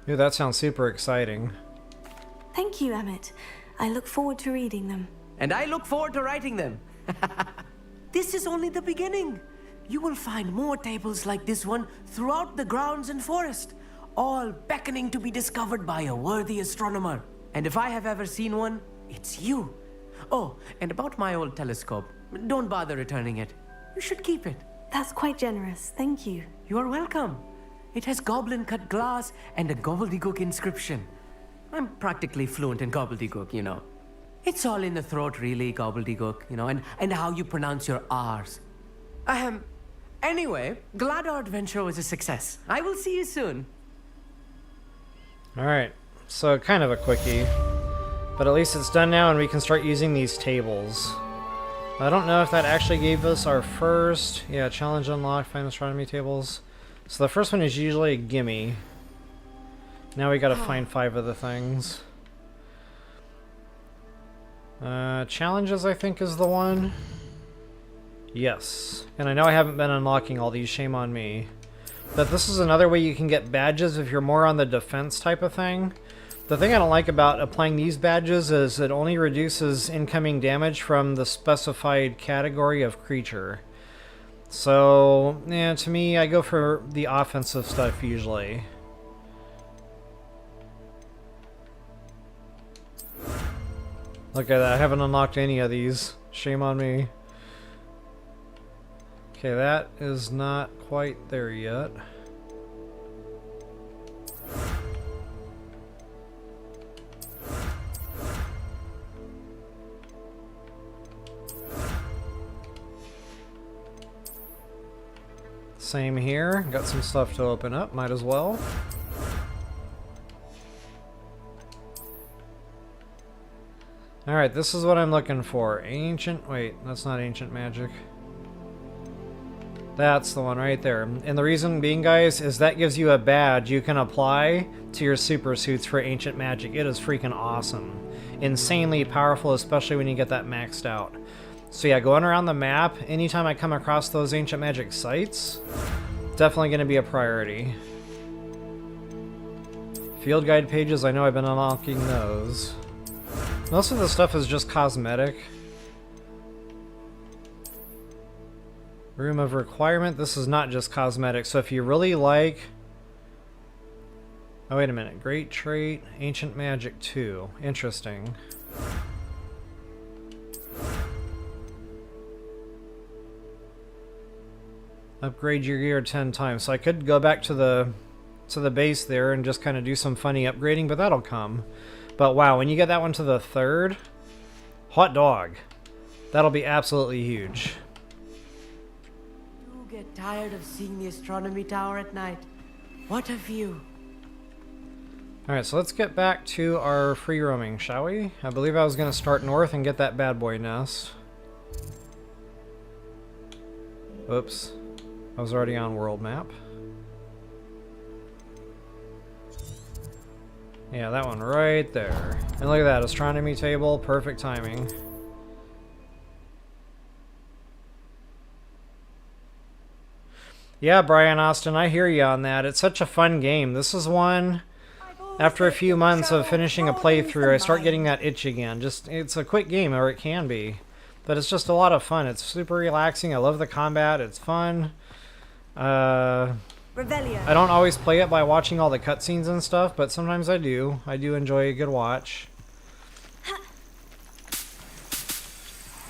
Ooh, that sounds super exciting. Thank you, Emmett. I look forward to reading them. And I look forward to writing them. This is only the beginning. You will find more tables like this one throughout the grounds and forest, all beckoning to be discovered by a worthy astronomer. And if I have ever seen one, it's you. Oh, and about my old telescope, don't bother returning it. You should keep it. That's quite generous. Thank you. You are welcome. It has goblin-cut glass and a gobbledygook inscription. I'm practically fluent in gobbledygook, you know. It's all in the throat, really, gobbledygook, you know, and how you pronounce your R's. Anyway, glad our adventure was a success. I will see you soon. Alright, so kind of a quickie. But at least it's done now and we can start using these tables. I don't know if that actually gave us our first... Yeah, challenge unlocked, find astronomy tables. So the first one is usually a gimme. Now we gotta find 5 of the things. Challenges, I think, is the one. Yes. And I know I haven't been unlocking all these, shame on me. But this is another way you can get badges if you're more on the defense type of thing. The thing I don't like about applying these badges is it only reduces incoming damage from the specified category of creature. So, yeah, to me, I go for the offensive stuff usually. Look at that, I haven't unlocked any of these. Shame on me. Okay, that is not quite there yet. Same here, got some stuff to open up, might as well. Alright, this is what I'm looking for. Ancient, wait, that's not ancient magic. That's the one right there. And the reason being, guys, is that gives you a badge you can apply to your super suits for ancient magic. It is freaking awesome. Insanely powerful, especially when you get that maxed out. So yeah, going around the map, anytime I come across those ancient magic sites, definitely going to be a priority. Field guide pages, I know I've been unlocking those. Most of the stuff is just cosmetic. Room of requirement, this is not just cosmetic, so if you really like... Oh, wait a minute. Great trait, ancient magic 2. Interesting. Upgrade your gear 10 times. So I could go back to the base there and just kind of do some funny upgrading, but that'll come. But wow, when you get that one to the 3rd, hot dog. That'll be absolutely huge. You get tired of seeing the astronomy tower at night. What a view. Alright, so let's get back to our free roaming, shall we? I believe I was going to start north and get that bad boy nest. Oops. I was already on world map. Yeah, that one right there. And look at that, astronomy table, perfect timing. Yeah, Brian Austin, I hear you on that. It's such a fun game. This is one, after a few months of finishing a playthrough, I start getting that itch again. Just, it's a quick game, or it can be. But it's just a lot of fun. It's super relaxing. I love the combat. It's fun. I don't always play it by watching all the cutscenes and stuff, but sometimes I do. I do enjoy a good watch.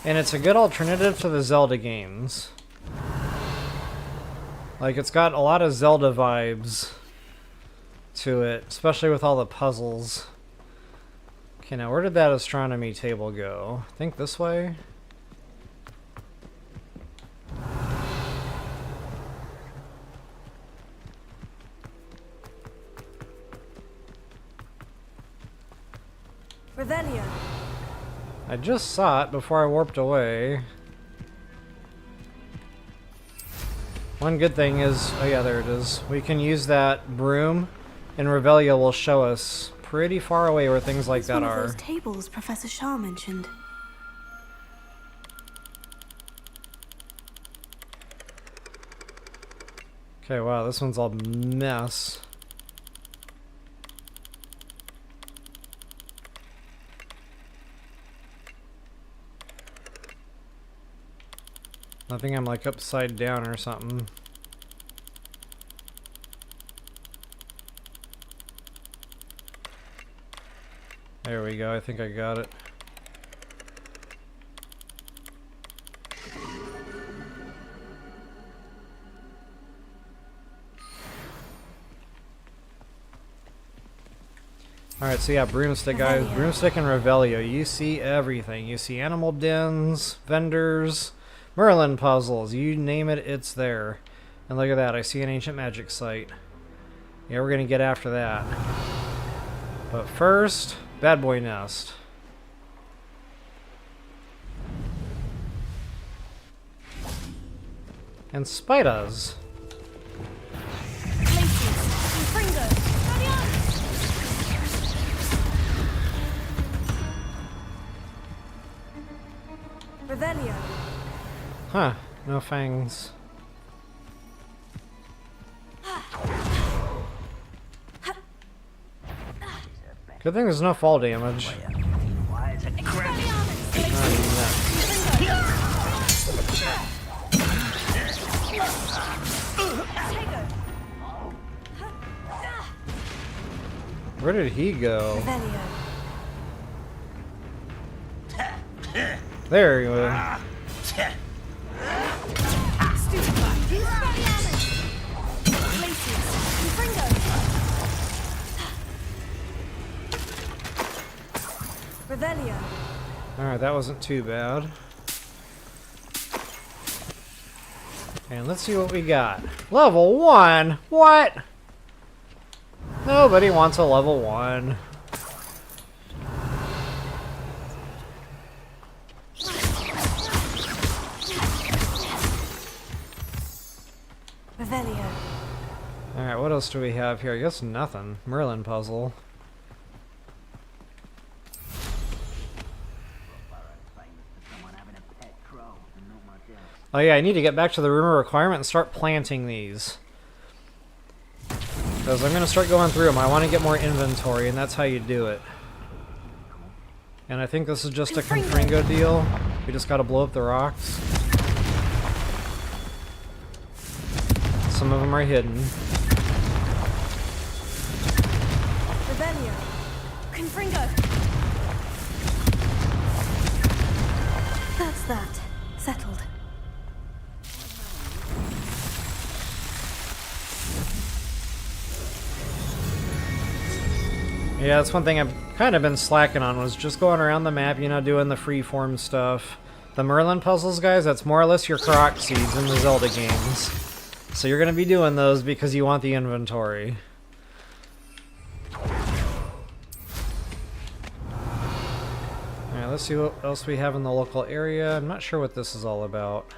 And it's a good alternative to the Zelda games. Like, it's got a lot of Zelda vibes to it, especially with all the puzzles. Okay, now where did that astronomy table go? I think this way? Revelio. I just saw it before I warped away. One good thing is, oh yeah, there it is. We can use that broom, and Revelio will show us pretty far away where things like that are. One of those tables Professor Shah mentioned. Okay, wow, this one's all mess. I think I'm like upside down or something. There we go, I think I got it. Alright, so yeah, broomstick guys. Broomstick and Revelio. You see everything. You see animal dens, vendors, Merlin puzzles, you name it, it's there. And look at that, I see an ancient magic site. Yeah, we're gonna get after that. But first, bad boy nest. And spiders. Revelio. Huh, no fangs. Good thing there's no fall damage. Where did he go? There you go. Alright, that wasn't too bad. And let's see what we got. Level 1? What? Nobody wants a level 1. Alright, what else do we have here? I guess nothing. Merlin puzzle. Oh yeah, I need to get back to the rumor requirement and start planting these. Because I'm going to start going through them. I want to get more inventory, and that's how you do it. And I think this is just a Confringo deal. We just got to blow up the rocks. Some of them are hidden. That's that. Settled. Yeah, that's one thing I've kind of been slacking on, was just going around the map, you know, doing the freeform stuff. The Merlin puzzles, guys, that's more or less your Croc seeds in the Zelda games. So you're going to be doing those because you want the inventory. Alright, let's see what else we have in the local area. I'm not sure what this is all about.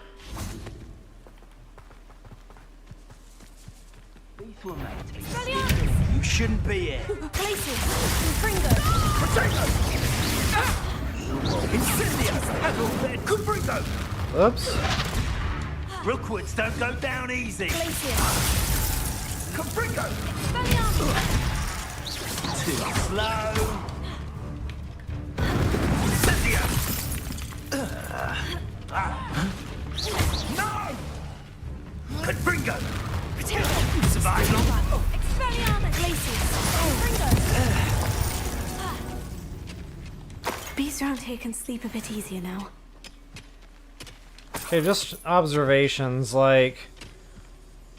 You shouldn't be here. Places. Confringo. Incendios. Confringo. Oops. Rookwoods don't go down easy. Confringo. Too slow. No! Confringo. Survive long. Beasts around here can sleep a bit easier now. Okay, just observations, like,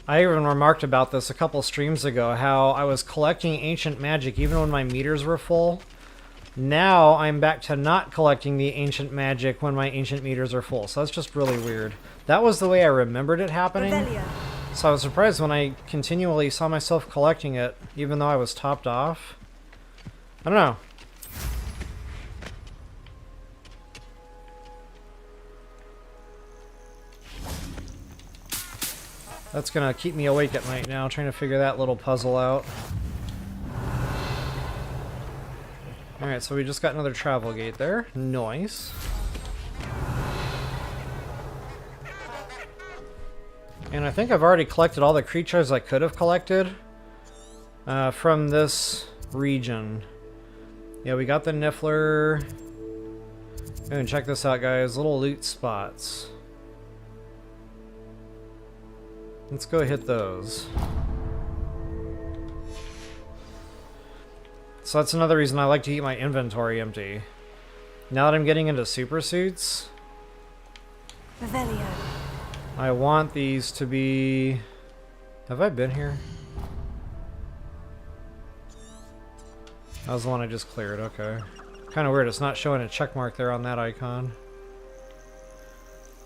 I even remarked about this a couple streams ago, how I was collecting ancient magic even when my meters were full. Now I'm back to not collecting the ancient magic when my ancient meters are full, so that's just really weird. That was the way I remembered it happening, so I was surprised when I continually saw myself collecting it, even though I was topped off. I don't know. That's gonna keep me awake at night now, trying to figure that little puzzle out. Alright, so we just got another travel gate there. Nice. And I think I've already collected all the creatures I could have collected from this region. Yeah, we got the Niffler. And check this out, guys. Little loot spots. Let's go hit those. So that's another reason I like to keep my inventory empty. Now that I'm getting into super suits, I want these to be... Have I been here? That was the one I just cleared, okay. Kind of weird, it's not showing a check mark there on that icon.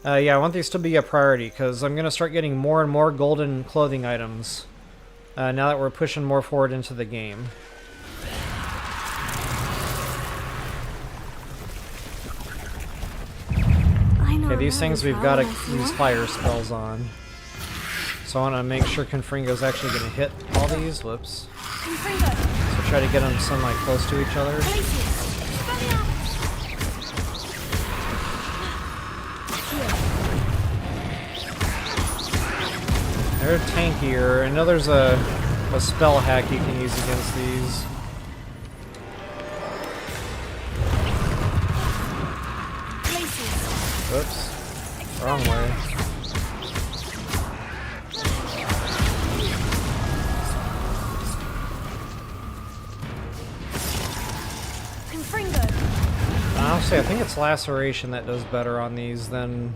Yeah, I want these to be a priority, because I'm going to start getting more and more golden clothing items now that we're pushing more forward into the game. Okay, these things we've got to use fire spells on. So I want to make sure Confringo's actually going to hit all these. Whoops. So try to get them semi close to each other. They're tankier. I know there's a spell hack you can use against these. Oops. Wrong way. Actually, I think it's laceration that does better on these than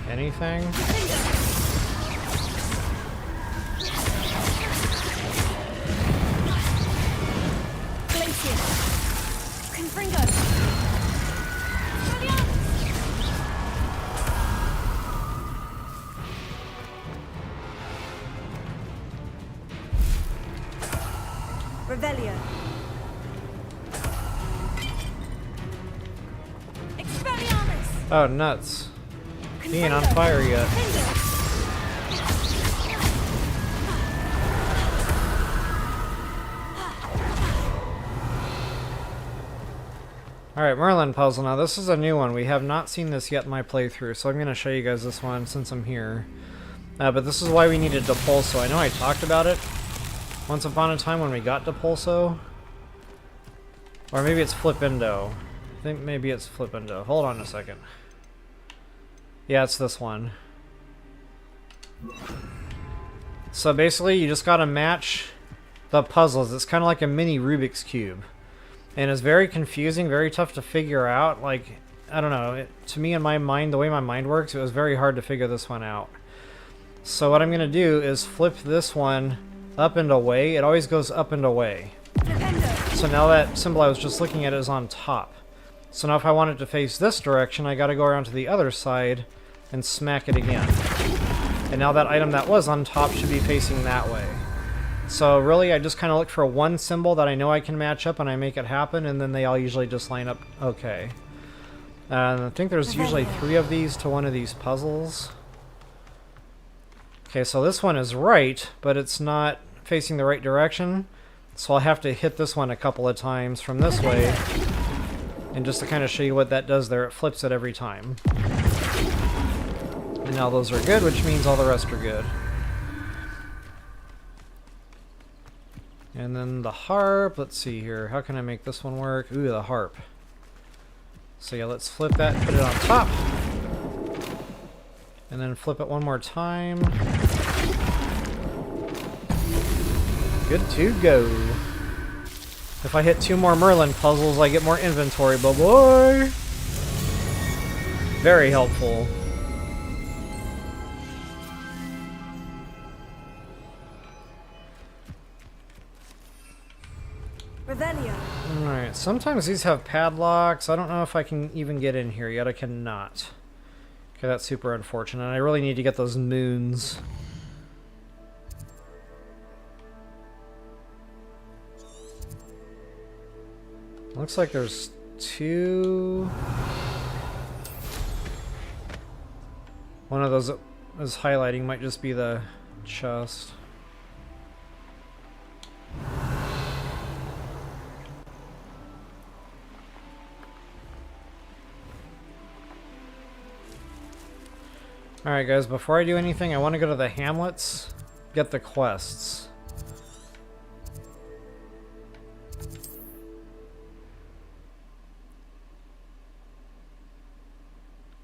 anything. Revelio. Expelliarmus. Oh, nuts. He ain't on fire yet. Alright, Merlin puzzle. Now, this is a new one. We have not seen this yet in my playthrough, so I'm going to show you guys this one since I'm here. But this is why we needed Depulso. I know I talked about it once upon a time when we got Depulso. Or maybe it's Flippendo. I think maybe it's Flippendo. Hold on a second. Yeah, it's this one. So basically, you just gotta match the puzzles. It's kind of like a mini Rubik's Cube. And it's very confusing, very tough to figure out. Like, I don't know. To me, in my mind, the way my mind works, it was very hard to figure this one out. So what I'm gonna do is flip this one up and away. It always goes up and away. So now that symbol I was just looking at is on top. So now if I want it to face this direction, I gotta go around to the other side and smack it again. And now that item that was on top should be facing that way. So really, I just kind of look for one symbol that I know I can match up and I make it happen, and then they all usually just line up okay. I think there's usually 3 of these to one of these puzzles. Okay, so this one is right, but it's not facing the right direction. So I'll have to hit this one a couple of times from this way. And just to kind of show you what that does there, it flips it every time. And now those are good, which means all the rest are good. And then the harp, let's see here. How can I make this one work? Ooh, the harp. So yeah, let's flip that, put it on top. And then flip it one more time. Good to go. If I hit 2 more Merlin puzzles, I get more inventory, but boy! Very helpful. Revelio. Alright, sometimes these have padlocks. I don't know if I can even get in here yet. I cannot. Okay, that's super unfortunate. I really need to get those moons. Looks like there's 2. One of those that is highlighting might just be the chest. Alright guys, before I do anything, I want to go to the Hamlets, get the quests.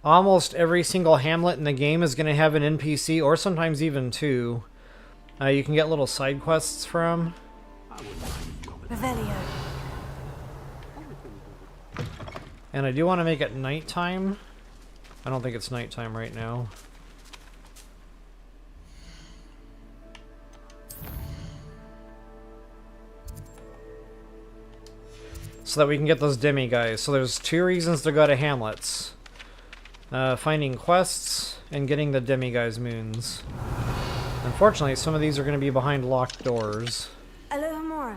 Almost every single Hamlet in the game is going to have an NPC, or sometimes even 2. You can get little side quests from. Revelio. And I do want to make it nighttime. I don't think it's nighttime right now. So that we can get those Demiguise. So there's 2 reasons to go to Hamlets. Finding quests and getting the Demiguise moons. Unfortunately, some of these are going to be behind locked doors. Alohomora.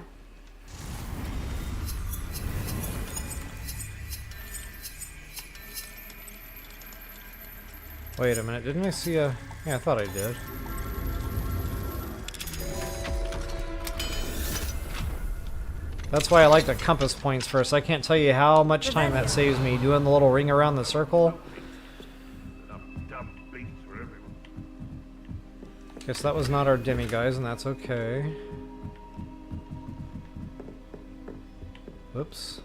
Wait a minute, didn't I see a... Yeah, I thought I did. That's why I like the compass points first. I can't tell you how much time that saves me doing the little ring around the circle. Okay, so that was not our Demiguise, and that's okay. Whoops.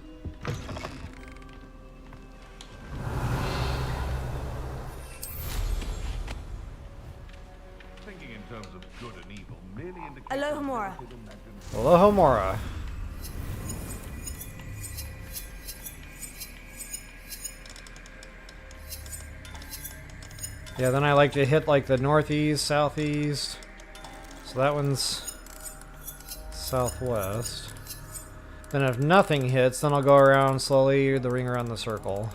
Thinking in terms of good and evil merely indicates Alohomora. Alohomora. Yeah, then I like to hit like the northeast, southeast. So that one's southwest. Then if nothing hits, then I'll go around slowly the ring around the circle.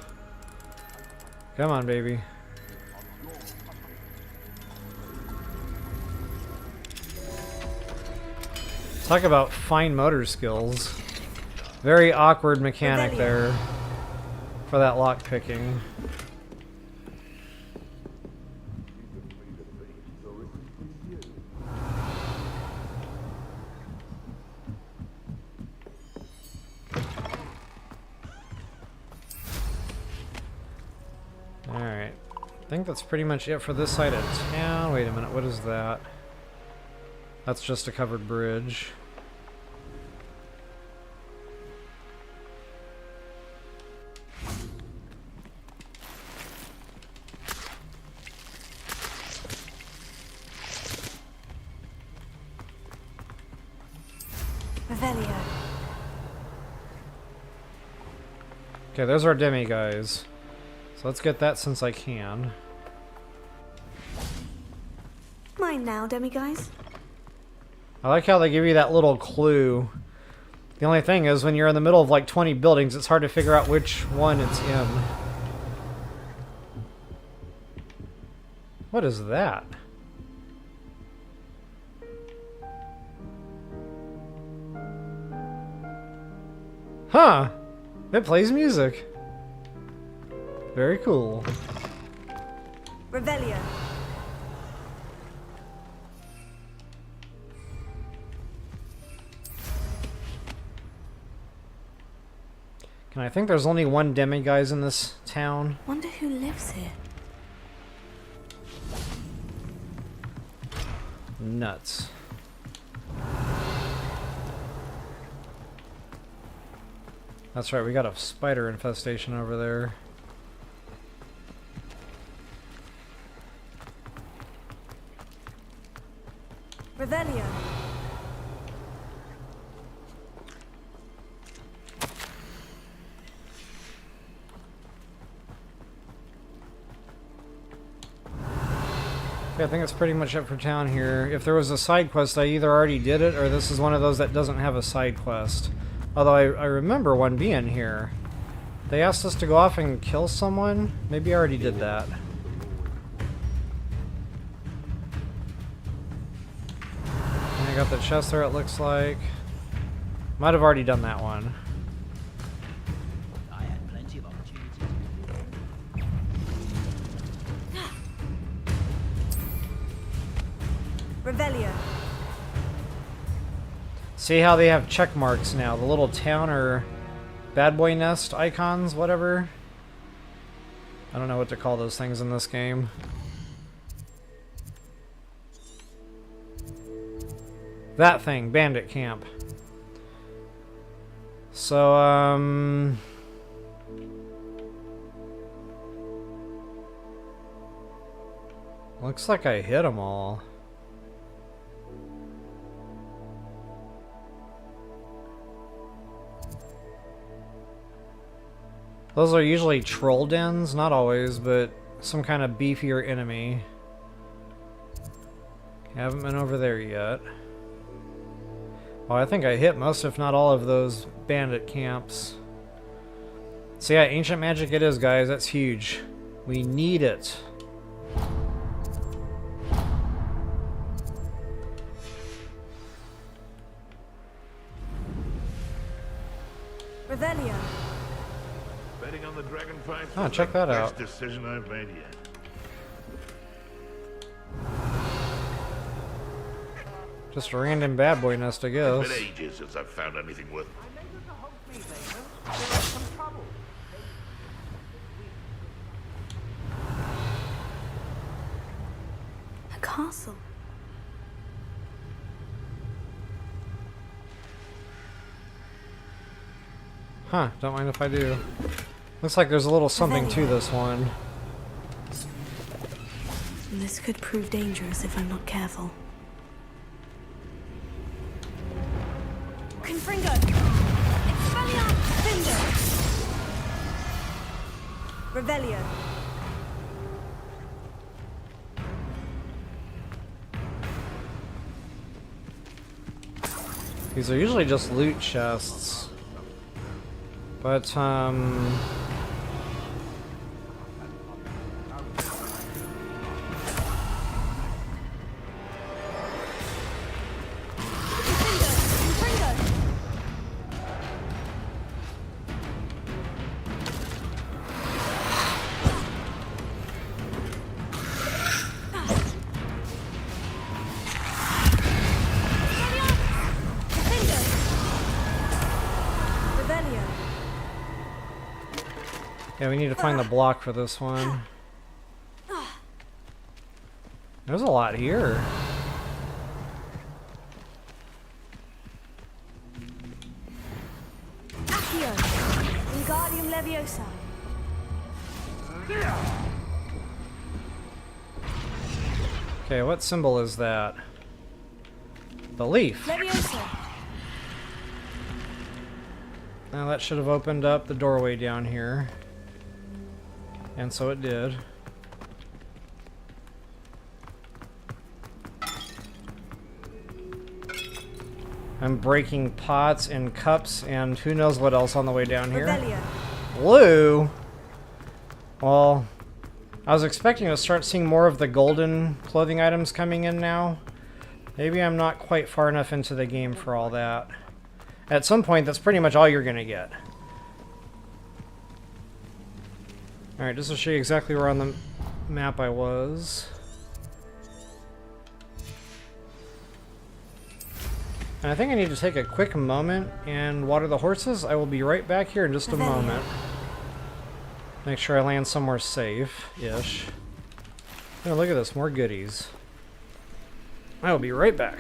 Come on, baby. Talk about fine motor skills. Very awkward mechanic there for that lock picking. Alright. I think that's pretty much it for this side of town. Wait a minute, what is that? That's just a covered bridge. Revelio. Okay, there's our Demiguise. So let's get that since I can. Mine now, Demiguise. I like how they give you that little clue. The only thing is, when you're in the middle of like 20 buildings, it's hard to figure out which one it's in. What is that? Huh! It plays music. Very cool. Revelio. Can I think there's only one Demiguise in this town? Wonder who lives here. Nuts. That's right, we got a spider infestation over there. Revelio. Okay, I think that's pretty much it for town here. If there was a side quest, I either already did it, or this is one of those that doesn't have a side quest. Although I remember one being here. They asked us to go off and kill someone? Maybe I already did that. And I got the chest there, it looks like. Might have already done that one. I had plenty of opportunities. Revelio. See how they have check marks now, the little town or bad boy nest icons, whatever. I don't know what to call those things in this game. That thing, bandit camp. So, looks like I hit them all. Those are usually troll dens, not always, but some kind of beefier enemy. Haven't been over there yet. Well, I think I hit most, if not all, of those bandit camps. So yeah, ancient magic it is, guys. That's huge. We need it. Revelio. Betting on the dragon fight. Oh, check that out. Best decision I've made yet. Just a random bad boy nest, I guess. It's been ages since I've found anything worth. A castle. Huh, don't mind if I do. Looks like there's a little something to this one. This could prove dangerous if I'm not careful. Confringo. Expelliarmus. Finger. Revelio. These are usually just loot chests. But, yeah, we need to find the block for this one. There's a lot here. Accio, Wingardium Leviosa. Okay, what symbol is that? The leaf. Leviosa. Now that should have opened up the doorway down here. And so it did. I'm breaking pots and cups and who knows what else on the way down here. Revelio. Blue? Well, I was expecting to start seeing more of the golden clothing items coming in now. Maybe I'm not quite far enough into the game for all that. At some point, that's pretty much all you're gonna get. Alright, just to show you exactly where on the map I was. And I think I need to take a quick moment and water the horses. I will be right back here in just a moment. Make sure I land somewhere safe-ish. Oh, look at this, more goodies. I will be right back.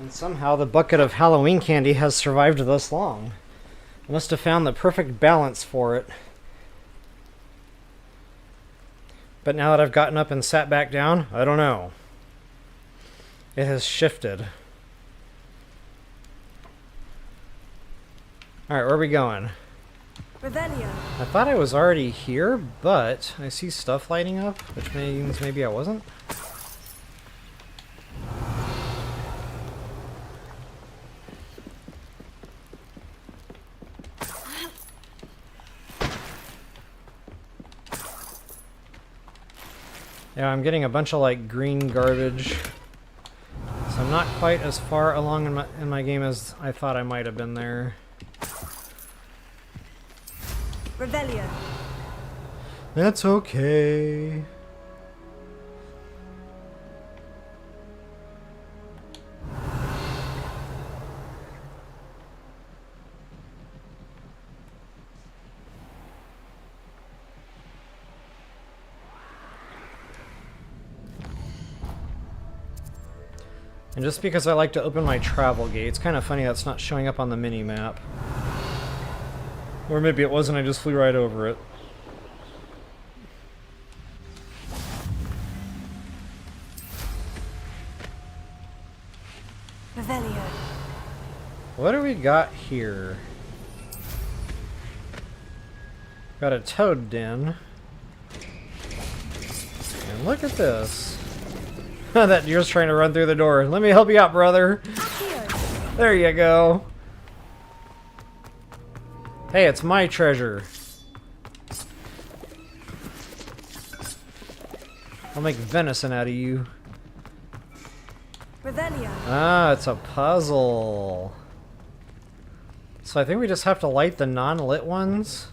And somehow the bucket of Halloween candy has survived this long. I must have found the perfect balance for it. But now that I've gotten up and sat back down, I don't know. It has shifted. Alright, where are we going? Revelio. I thought I was already here, but I see stuff lighting up, which means maybe I wasn't. Yeah, I'm getting a bunch of like green garbage. So I'm not quite as far along in my game as I thought I might have been there. Revelio. That's okay. And just because I like to open my travel gate, it's kind of funny that's not showing up on the mini-map. Or maybe it wasn't, I just flew right over it. Revelio. What do we got here? Got a toad den. And look at this. That deer's trying to run through the door. Let me help you out, brother. There you go. Hey, it's my treasure. I'll make venison out of you. Revelio. Ah, it's a puzzle. So I think we just have to light the non-lit ones.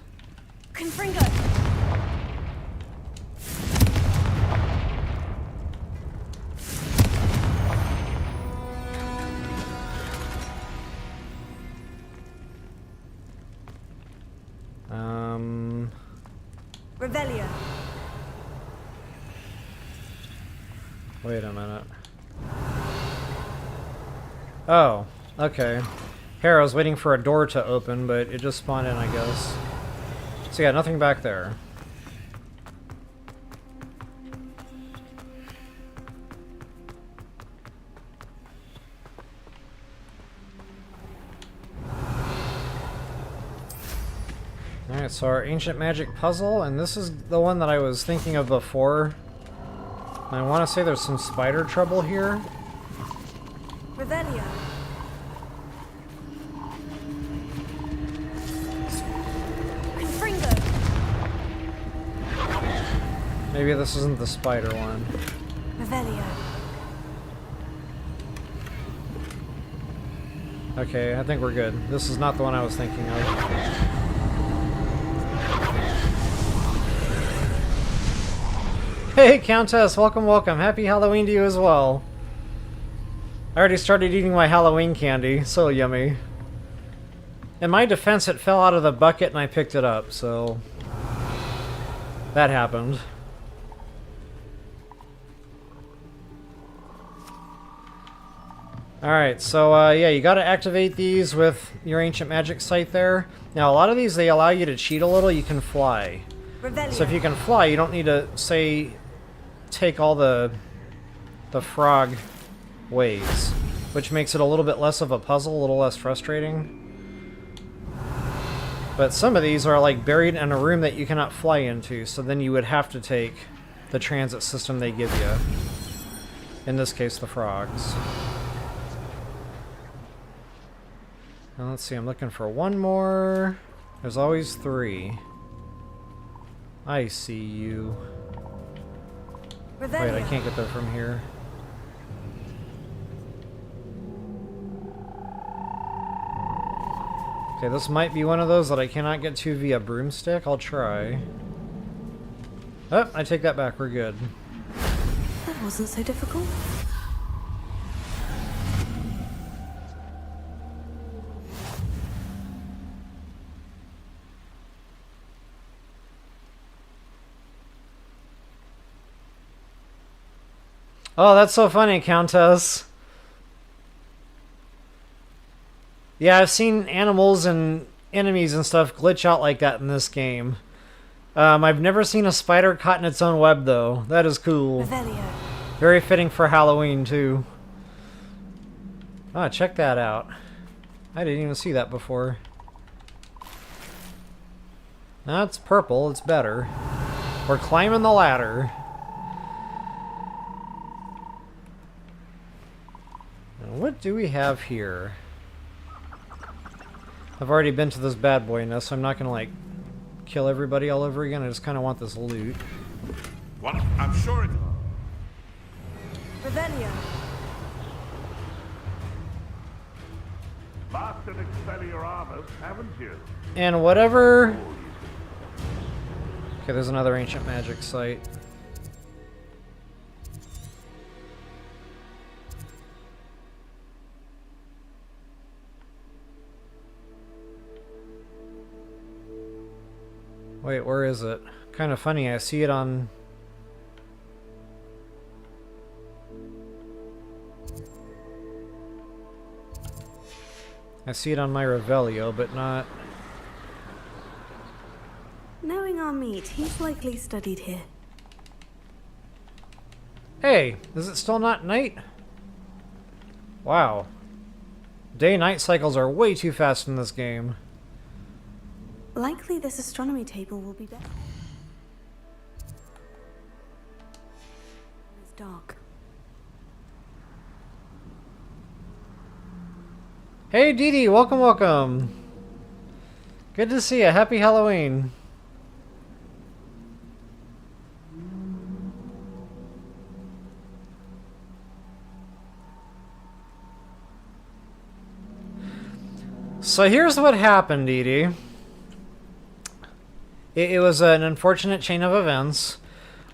Confringo. Revelio. Wait a minute. Oh, okay. Here, I was waiting for a door to open, but it just spawned in, I guess. So yeah, nothing back there. Alright, so our ancient magic puzzle, and this is the one that I was thinking of before. I want to say there's some spider trouble here. Revelio. Confringo. Maybe this isn't the spider one. Revelio. Okay, I think we're good. This is not the one I was thinking of. Hey, Countess! Welcome, welcome. Happy Halloween to you as well. I already started eating my Halloween candy. So yummy. In my defense, it fell out of the bucket and I picked it up, so... that happened. Alright, so yeah, you gotta activate these with your ancient magic site there. Now, a lot of these, they allow you to cheat a little. You can fly. Revelio. So if you can fly, you don't need to, say, take all the frog ways, which makes it a little bit less of a puzzle, a little less frustrating. But some of these are like buried in a room that you cannot fly into, so then you would have to take the transit system they give you. In this case, the frogs. Now let's see, I'm looking for one more. There's always 3. I see you. Revelio. Wait, I can't get there from here. Okay, this might be one of those that I cannot get to via broomstick. I'll try. Oh, I take that back. We're good. That wasn't so difficult. Oh, that's so funny, Countess. Yeah, I've seen animals and enemies and stuff glitch out like that in this game. I've never seen a spider caught in its own web, though. That is cool. Revelio. Very fitting for Halloween, too. Oh, check that out. I didn't even see that before. That's purple. It's better. We're climbing the ladder. What do we have here? I've already been to this bad boy now, so I'm not gonna like kill everybody all over again. I just kind of want this loot. What? I'm sure it... Revelio. Mastered Expelliarmus, haven't you? And whatever... Okay, there's another ancient magic site. Wait, where is it? Kind of funny, I see it on... I see it on my Revelio, but not... Knowing our meat, he's likely studied here. Hey, is it still not night? Wow. Day-night cycles are way too fast in this game. Likely this astronomy table will be better. It's dark. Hey Dee Dee, welcome, welcome. Good to see you. Happy Halloween. So here's what happened, Dee Dee. It was an unfortunate chain of events.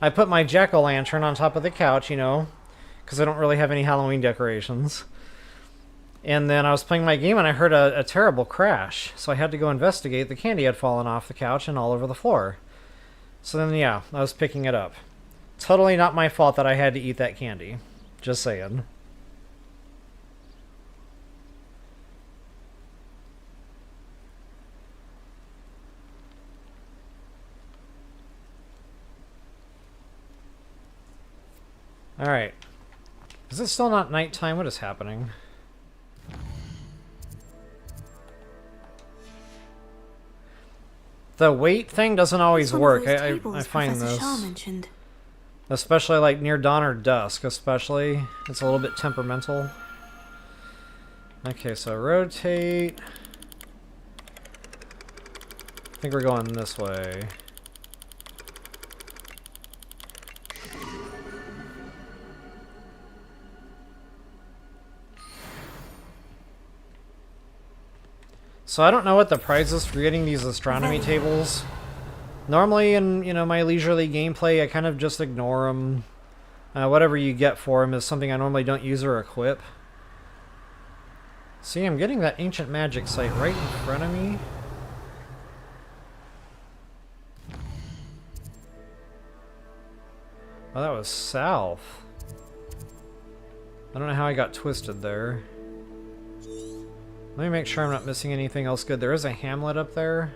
I put my jack-o'-lantern on top of the couch, you know, because I don't really have any Halloween decorations. And then I was playing my game and I heard a terrible crash. So I had to go investigate. The candy had fallen off the couch and all over the floor. So then, yeah, I was picking it up. Totally not my fault that I had to eat that candy. Just saying. Alright. Is it still not nighttime? What is happening? The weight thing doesn't always work. I find this. Especially like near dawn or dusk, especially. It's a little bit temperamental. Okay, so rotate. I think we're going this way. So I don't know what the prize is for getting these astronomy tables. Normally in, you know, my leisurely gameplay, I kind of just ignore them. Whatever you get for them is something I normally don't use or equip. See, I'm getting that ancient magic site right in front of me. Oh, that was south. I don't know how I got twisted there. Let me make sure I'm not missing anything else good. There is a Hamlet up there.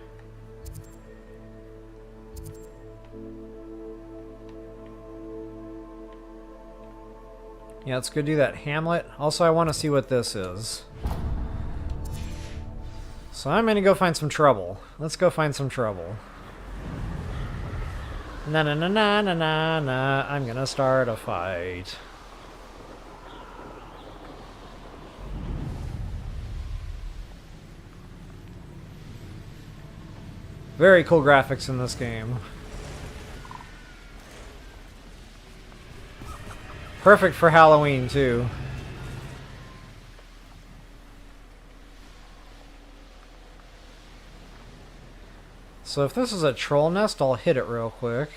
Yeah, let's go do that Hamlet. Also, I want to see what this is. So I'm gonna go find some trouble. Let's go find some trouble. Na na na na na na na. I'm gonna start a fight. Very cool graphics in this game. Perfect for Halloween, too. So if this is a troll nest, I'll hit it real quick.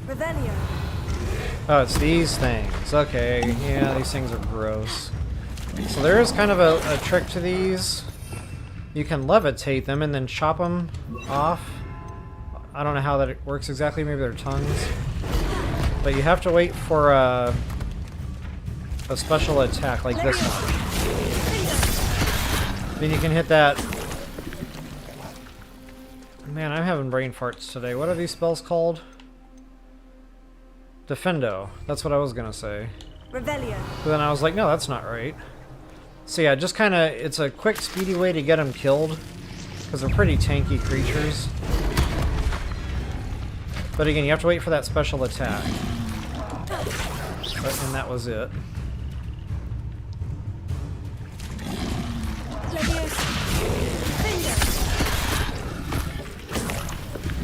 Revelio. Oh, it's these things. Okay, yeah, these things are gross. So there is kind of a trick to these. You can levitate them and then chop them off. I don't know how that works exactly. Maybe they're tongues. But you have to wait for a special attack like this one. Then you can hit that. Man, I'm having brain farts today. What are these spells called? Defendo. That's what I was gonna say. Revelio. But then I was like, no, that's not right. So yeah, just kind of, it's a quick, speedy way to get them killed, because they're pretty tanky creatures. But again, you have to wait for that special attack. And that was it.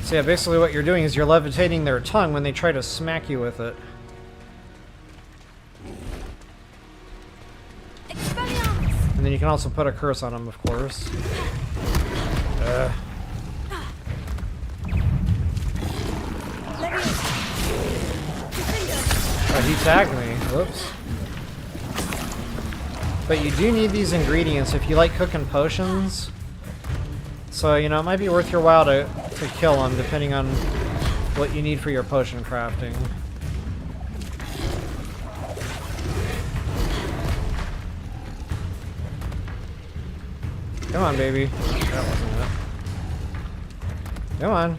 So yeah, basically what you're doing is you're levitating their tongue when they try to smack you with it. And then you can also put a curse on them, of course. Oh, he tagged me. Whoops. But you do need these ingredients if you like cooking potions. So, you know, it might be worth your while to kill them, depending on what you need for your potion crafting. Come on, baby. That wasn't it. Come on.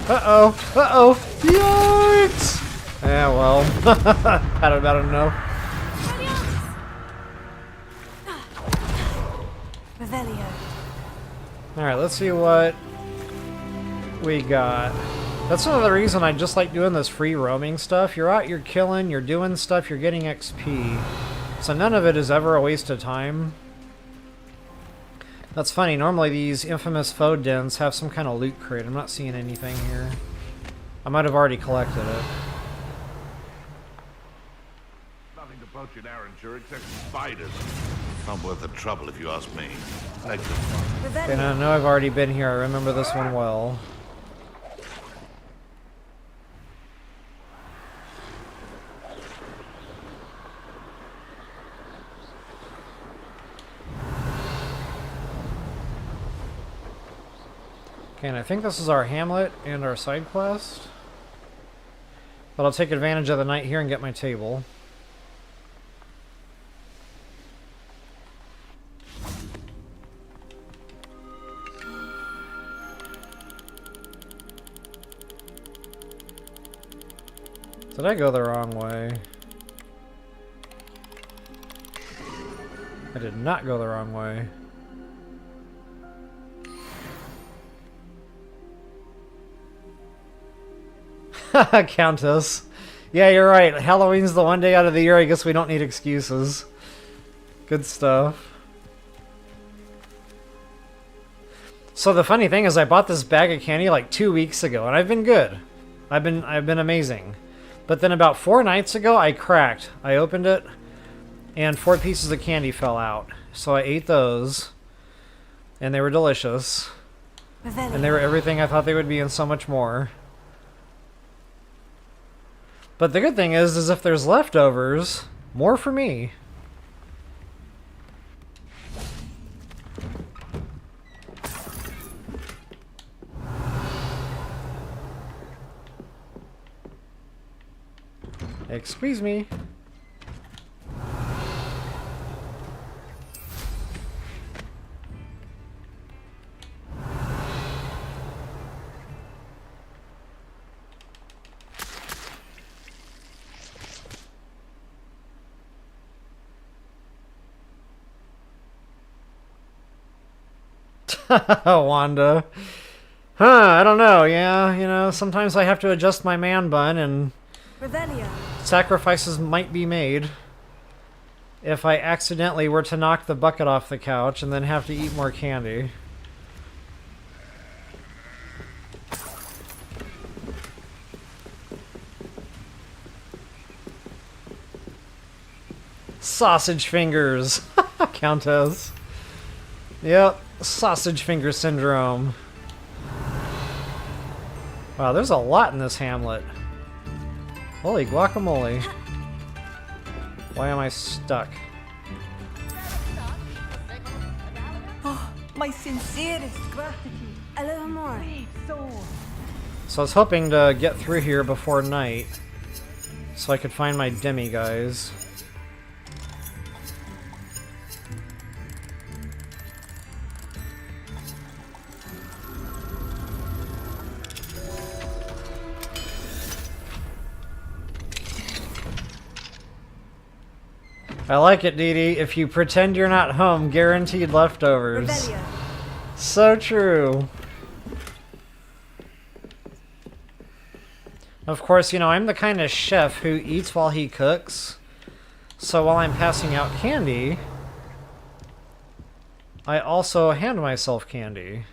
Uh-oh. Uh-oh. Yikes! Yeah, well. Had about enough. Alright, let's see what we got. That's another reason I just like doing this free roaming stuff. You're out, you're killing, you're doing stuff, you're getting XP. So none of it is ever a waste of time. That's funny, normally these infamous foe dens have some kind of loot crate. I'm not seeing anything here. I might have already collected it. Nothing to poach in Arranger except spiders. Not worth the trouble if you ask me. Thank you. Okay, now I know I've already been here. I remember this one well. Okay, and I think this is our Hamlet and our side quest. But I'll take advantage of the night here and get my table. Did I go the wrong way? I did not go the wrong way. Countess. Yeah, you're right. Halloween's the one day out of the year I guess we don't need excuses. Good stuff. So the funny thing is I bought this bag of candy like 2 weeks ago and I've been good. I've been amazing. But then about 4 nights ago I cracked. I opened it and 4 pieces of candy fell out. So I ate those and they were delicious. And they were everything I thought they would be and so much more. But the good thing is if there's leftovers, more for me. Excuse me. Wanda. Huh, I don't know, yeah, you know, sometimes I have to adjust my man bun and sacrifices might be made if I accidentally were to knock the bucket off the couch and then have to eat more candy. Sausage fingers. Countess. Yep. Sausage finger syndrome. Wow, there's a lot in this Hamlet. Holy guacamole. Why am I stuck? Oh, my sincerest gratitude. A little more. So I was hoping to get through here before night so I could find my Demiguise. I like it, Dee Dee. If you pretend you're not home, guaranteed leftovers. Rebellion. So true. Of course, you know, I'm the kind of chef who eats while he cooks. So while I'm passing out candy, I also hand myself candy.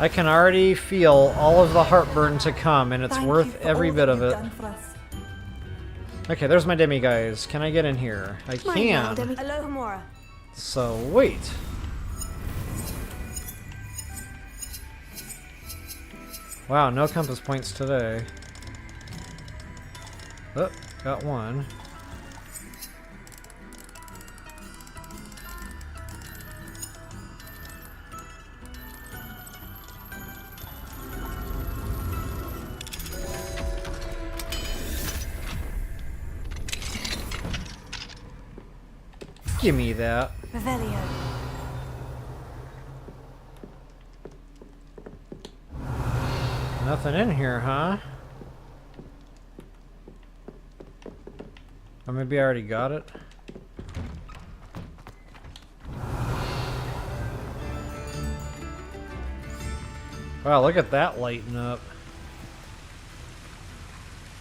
I can already feel all of the heartburn to come, and it's worth every bit of it. Okay, there's my Demiguise. Can I get in here? I can. So, wait. Wow, no compass points today. Oh, got one. Gimme that. Revelio. Nothing in here, huh? Or maybe I already got it. Wow, look at that lighting up.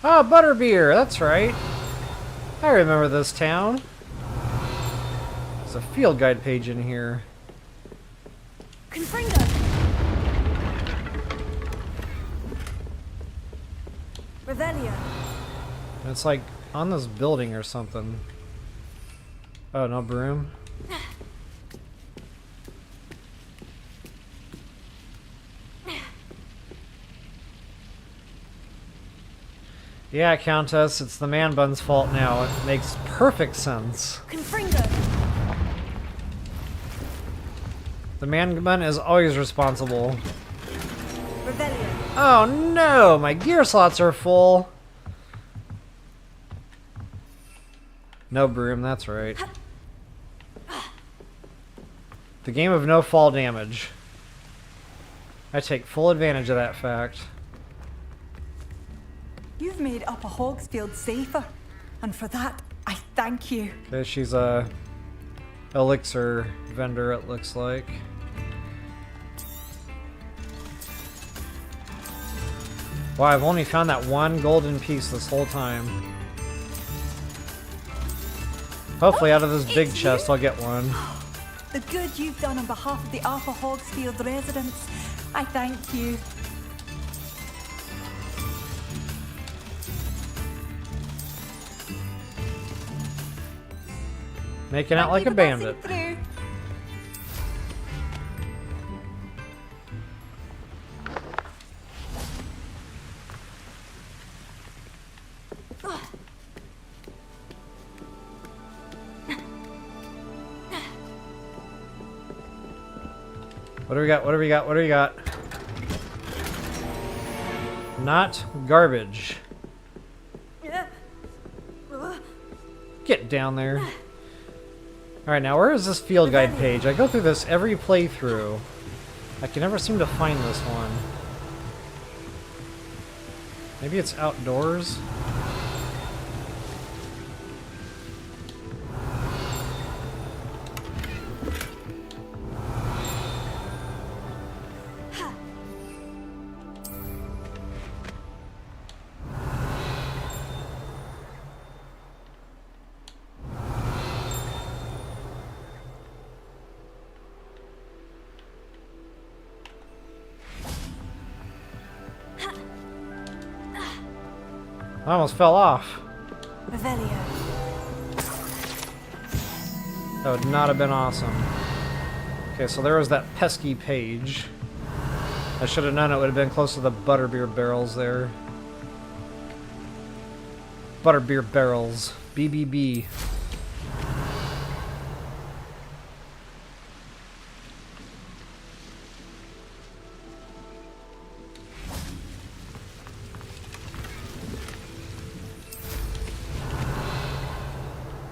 Ah, Butterbeer, that's right. I remember this town. There's a field guide page in here. Confringo. Revelio. It's like on this building or something. Oh, no broom. Yeah, Countess, it's the man bun's fault now. It makes perfect sense. Confringo. The man bun is always responsible. Revelio. Oh no, my gear slots are full. No broom, that's right. The game of no fall damage. I take full advantage of that fact. You've made Upper Hogsfield safer, and for that, I thank you. Okay, she's a elixir vendor, it looks like. Wow, I've only found that one golden piece this whole time. Hopefully out of this big chest I'll get one. The good you've done on behalf of the Upper Hogsfield residents, I thank you. Making out like a bandit. What do we got? What do we got? What do we got? Not garbage. Get down there. Alright, now where is this field guide page? I go through this every playthrough. I can never seem to find this one. Maybe it's outdoors? I almost fell off. Revelio. That would not have been awesome. Okay, so there was that pesky page. I should have known it would have been close to the butterbeer barrels there. Butterbeer barrels. BBB.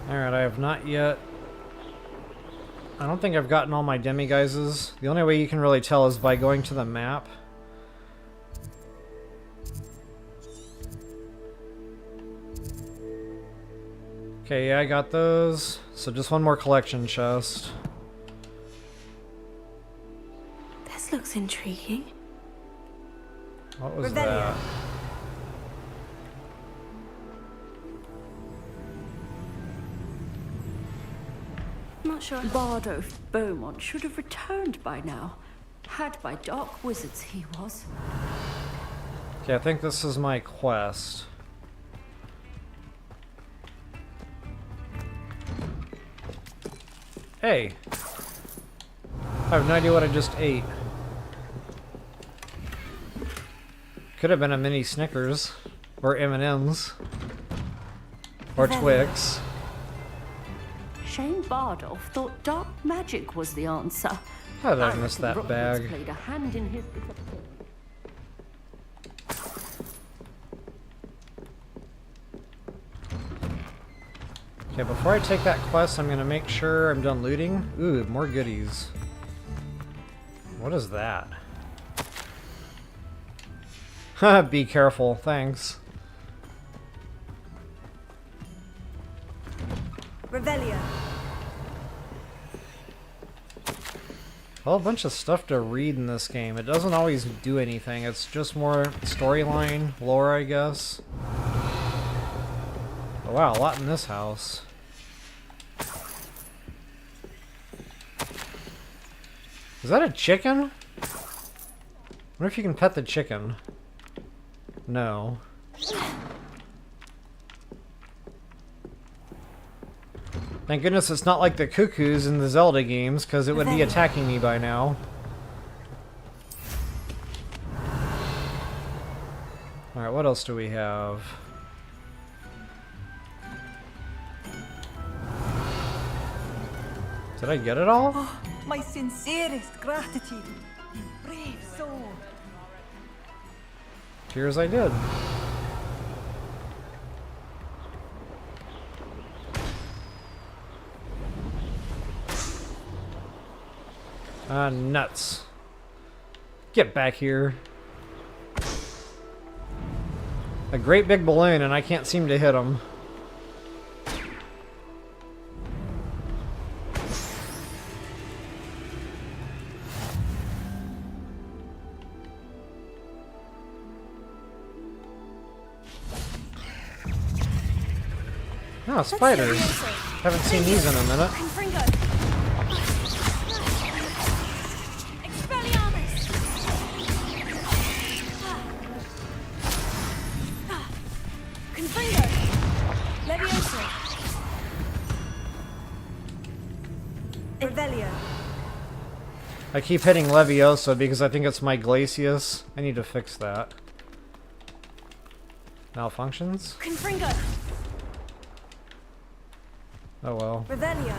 Alright, I have not yet... I don't think I've gotten all my Demiguises. The only way you can really tell is by going to the map. Okay, yeah, I got those. So just one more collection chest. This looks intriguing. What was Revelio. that? Not sure. Bardolf Beaumont should have returned by now. Had by dark wizards he was. Okay, I think this is my quest. Hey! I have no idea what I just ate. Could have been a mini Snickers. Or M&M's. Or Twix. Shane Bardolf thought dark magic was the answer. How did I reckon miss that Rookwood's bag? played a hand in his... Okay, before I take that quest, I'm gonna make sure I'm done looting. Ooh, more goodies. What is that? Be careful, thanks. Revelio. Well, a bunch of stuff to read in this game. It doesn't always do anything. It's just more storyline, lore, I guess. Oh, wow, a lot in this house. Is that a chicken? I wonder if you can pet the chicken. No. Thank goodness it's not like the cuckoos in the Zelda games, because it would be attacking me by now. Alright, what else do we have? Did I get it all? Oh, my sincerest gratitude. Brave soul. Cheers, I did. Nuts. Get back here. A great big balloon and I can't seem to hit him. Oh, spiders. Haven't seen these in a minute. I keep hitting Leviosa because I think it's my Glacius. I need to fix that. Malfunctions? Confringo. Oh well. Revelio.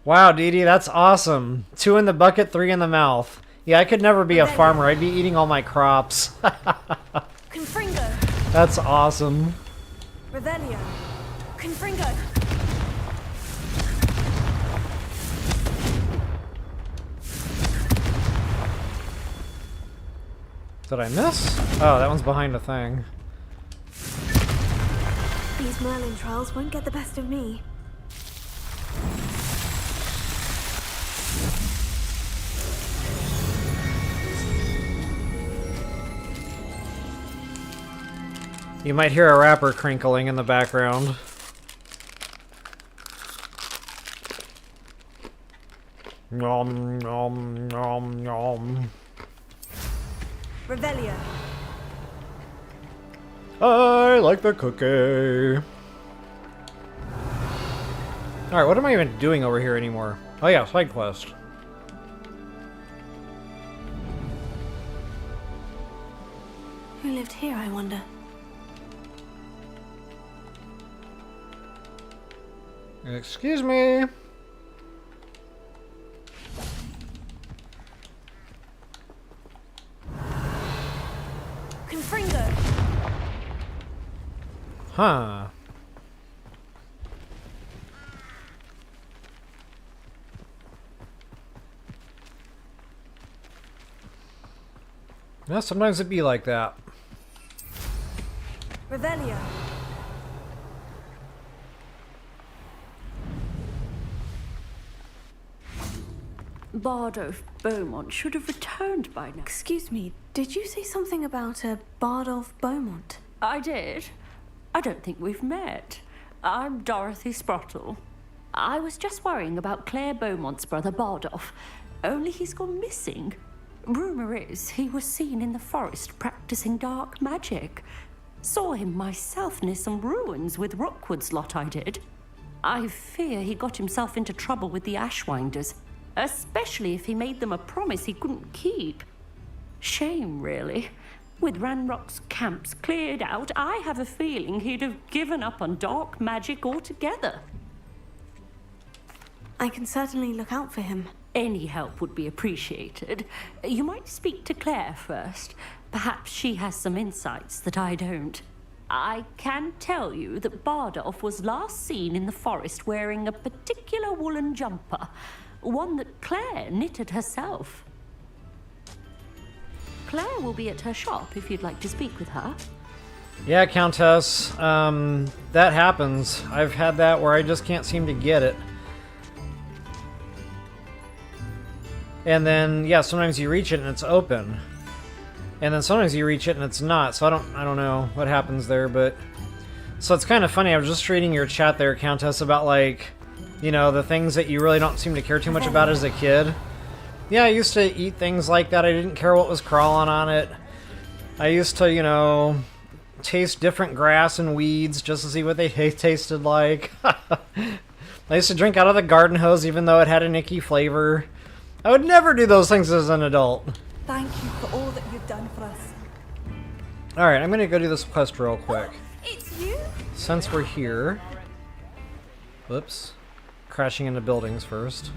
Wow, Dee Dee, that's awesome. 2 in the bucket, 3 in the mouth. Yeah, I could never be a farmer. I'd be eating all my crops. Confringo. That's awesome. Revelio. Confringo. Did I miss? Oh, that one's behind a thing. These Merlin trials won't get the best of me. You might hear a wrapper crinkling in the background. Nom nom nom nom. Revelio. I like the cookie. Alright, what am I even doing over here anymore? Oh yeah, side quest. Who lived here, I wonder? Excuse me. Confringo. Huh. Yeah, sometimes it be like that. Revelio. Bardolf Beaumont should have returned by now. Excuse me, did you say something about a Bardolf Beaumont? I did. I don't think we've met. I'm Dorothy Sprottle. I was just worrying about Claire Beaumont's brother Bardolf, only he's gone missing. Rumour is he was seen in the forest practicing dark magic. Saw him myself near some ruins with Rookwood's lot I did. I fear he got himself into trouble with the Ashwinders. especially if he made them a promise he couldn't keep. Shame, really. With Ranrock's camps cleared out, I have a feeling he'd have given up on dark magic altogether. I can certainly look out for him. Any help would be appreciated. You might speak to Claire first. Perhaps she has some insights that I don't. I can tell you that Bardolf was last seen in the forest wearing a particular woolen jumper, one that Claire knitted herself. Claire will be at her shop if you'd like to speak with her. Yeah, Countess. That happens. I've had that where I just can't seem to get it. And then, yeah, sometimes you reach it and it's open. And then sometimes you reach it and it's not. So I don't know what happens there, but... So it's kind of funny. I was just reading your chat there, Countess, about, like, you know, the things that you really don't seem to care too much about as a kid. Yeah, I used to eat things like that. I didn't care what was crawling on it. I used to, you know, taste different grass and weeds just to see what they tasted like. I used to drink out of the garden hose even though it had an icky flavor. I would never do those things as an adult. Thank you for all that you've done for us. Alright, I'm gonna go do this quest real quick. It's you? Since we're here... Whoops. Crashing into buildings first.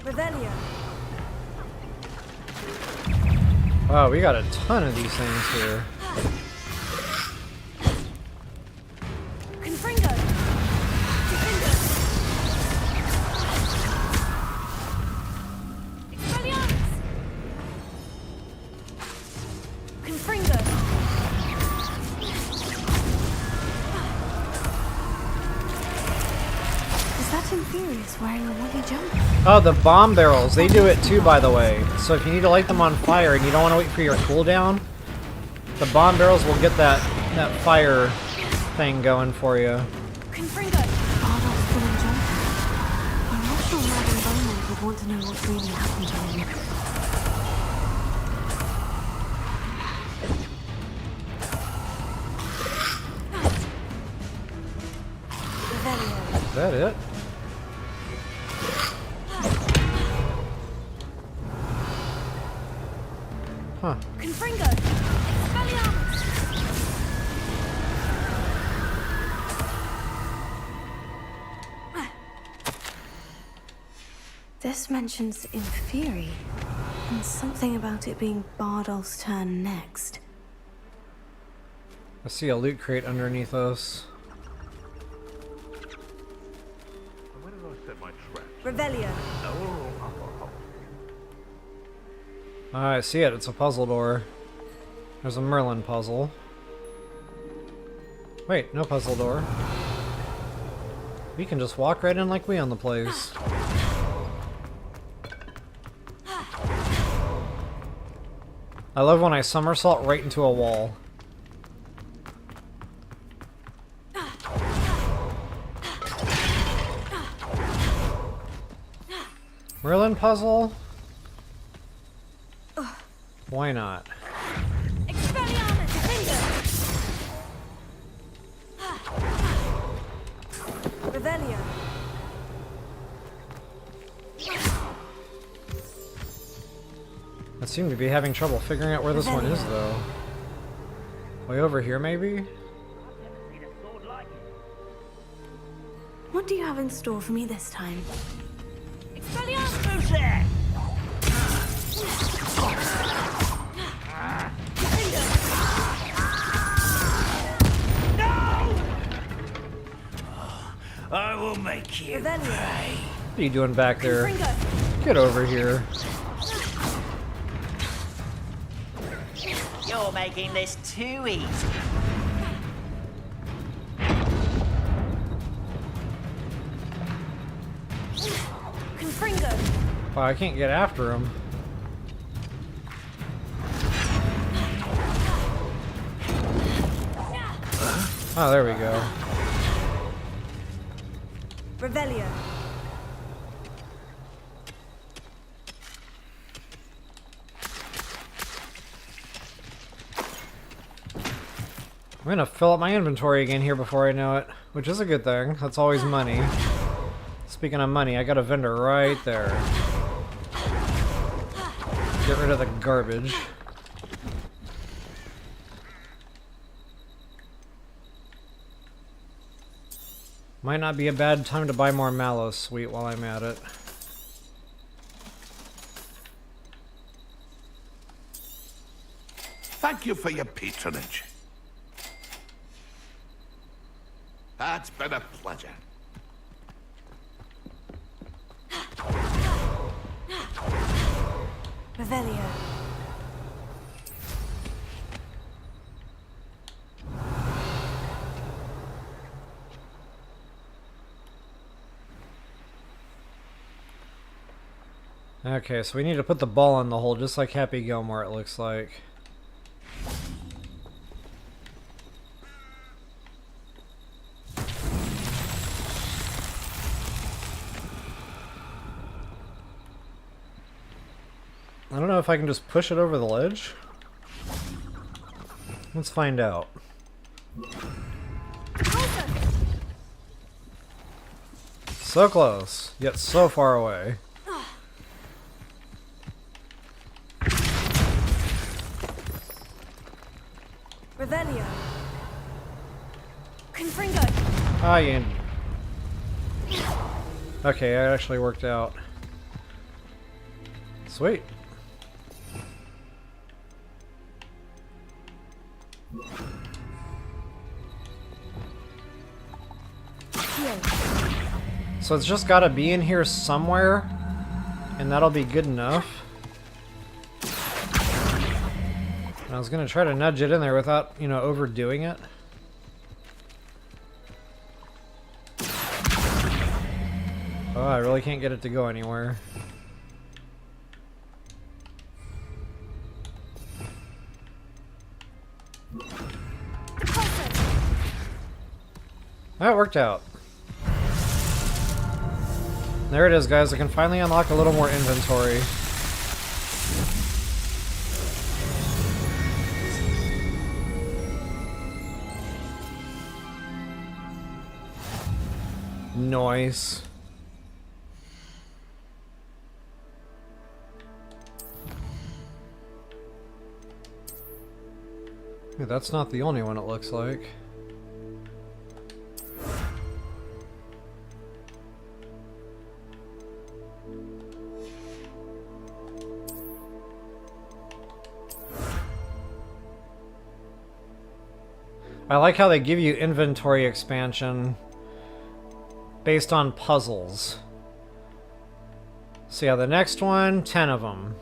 Revelio. Wow, we got a ton of these things here. Confringo. Defendo. Expelliarmus. Confringo. Is that Infurious wearing a woolly jumper? Oh, the bomb barrels. They do it too, by the way. So if you need to light them on fire and you don't want to wait for your cooldown, the bomb barrels will get that fire thing going for you. Confringo. Bardolf's woolen jumper. I'm not sure Madame Beaumont would want to know what really happened to him. Is that it? Huh. Confringo. Expelliarmus. This mentions Inferi, and something about it being Bardolf's turn next. I see a loot crate underneath us. Where did I set my trap? Revelio. I see it. It's a puzzle door. There's a Merlin puzzle. Wait, no puzzle door. We can just walk right in like we own the place. I love when I somersault right into a wall. Merlin puzzle? Why not? Expelliarmus. Defendo. Revelio. I seem to be having trouble figuring out where this one is, though. Way over here, maybe? What do you have in store for me this time? Expelliarmus. There. I will make you pay. What are you doing back there? Get over here. You're making this too easy. Confringo. Wow, I can't get after him. Oh, there we go. Revelio. I'm gonna fill up my inventory again here before I know it, which is a good thing. That's always money. Speaking of money, I got a vendor right there. Get rid of the garbage. Might not be a bad time to buy more mallow sweet while I'm at it. Thank you for your patronage. It's been a pleasure. Revelio. Okay, so we need to put the ball in the hole, just like Happy Gilmore, it looks like. I don't know if I can just push it over the ledge. Let's find out. So close, yet so far away. Revelio. Confringo. Ah, yeah. Okay, it actually worked out. Sweet. So it's just gotta be in here somewhere, and that'll be good enough. And I was gonna try to nudge it in there without, you know, overdoing it. Oh, I really can't get it to go anywhere. That worked out. There it is, guys. I can finally unlock a little more inventory. Nice. Yeah, that's not the only one, it looks like. I like how they give you inventory expansion based on puzzles. So yeah, the next one, 10 of them.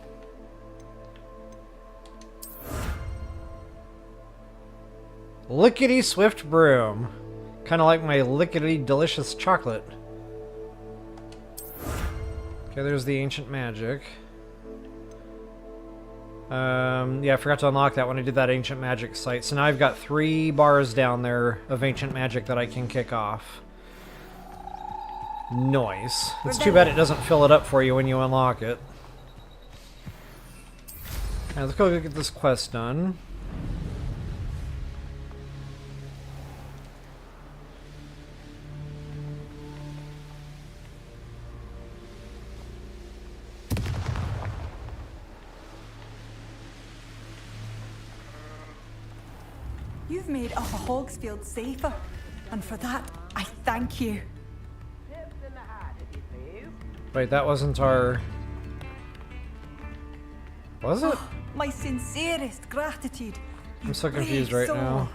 Lickety Swift Broom. Kind of like my lickety delicious chocolate. Okay, there's the ancient magic. Yeah, I forgot to unlock that when I did that ancient magic site. So now I've got 3 bars down there of ancient magic that I can kick off. Nice. It's too bad it doesn't fill it up for you when you unlock it. Alright, let's go get this quest done. You've made Upper Hogsfield safer, and for that, I thank you. Wait, that wasn't our... Was it? Oh, my sincerest gratitude. I'm so confused right now.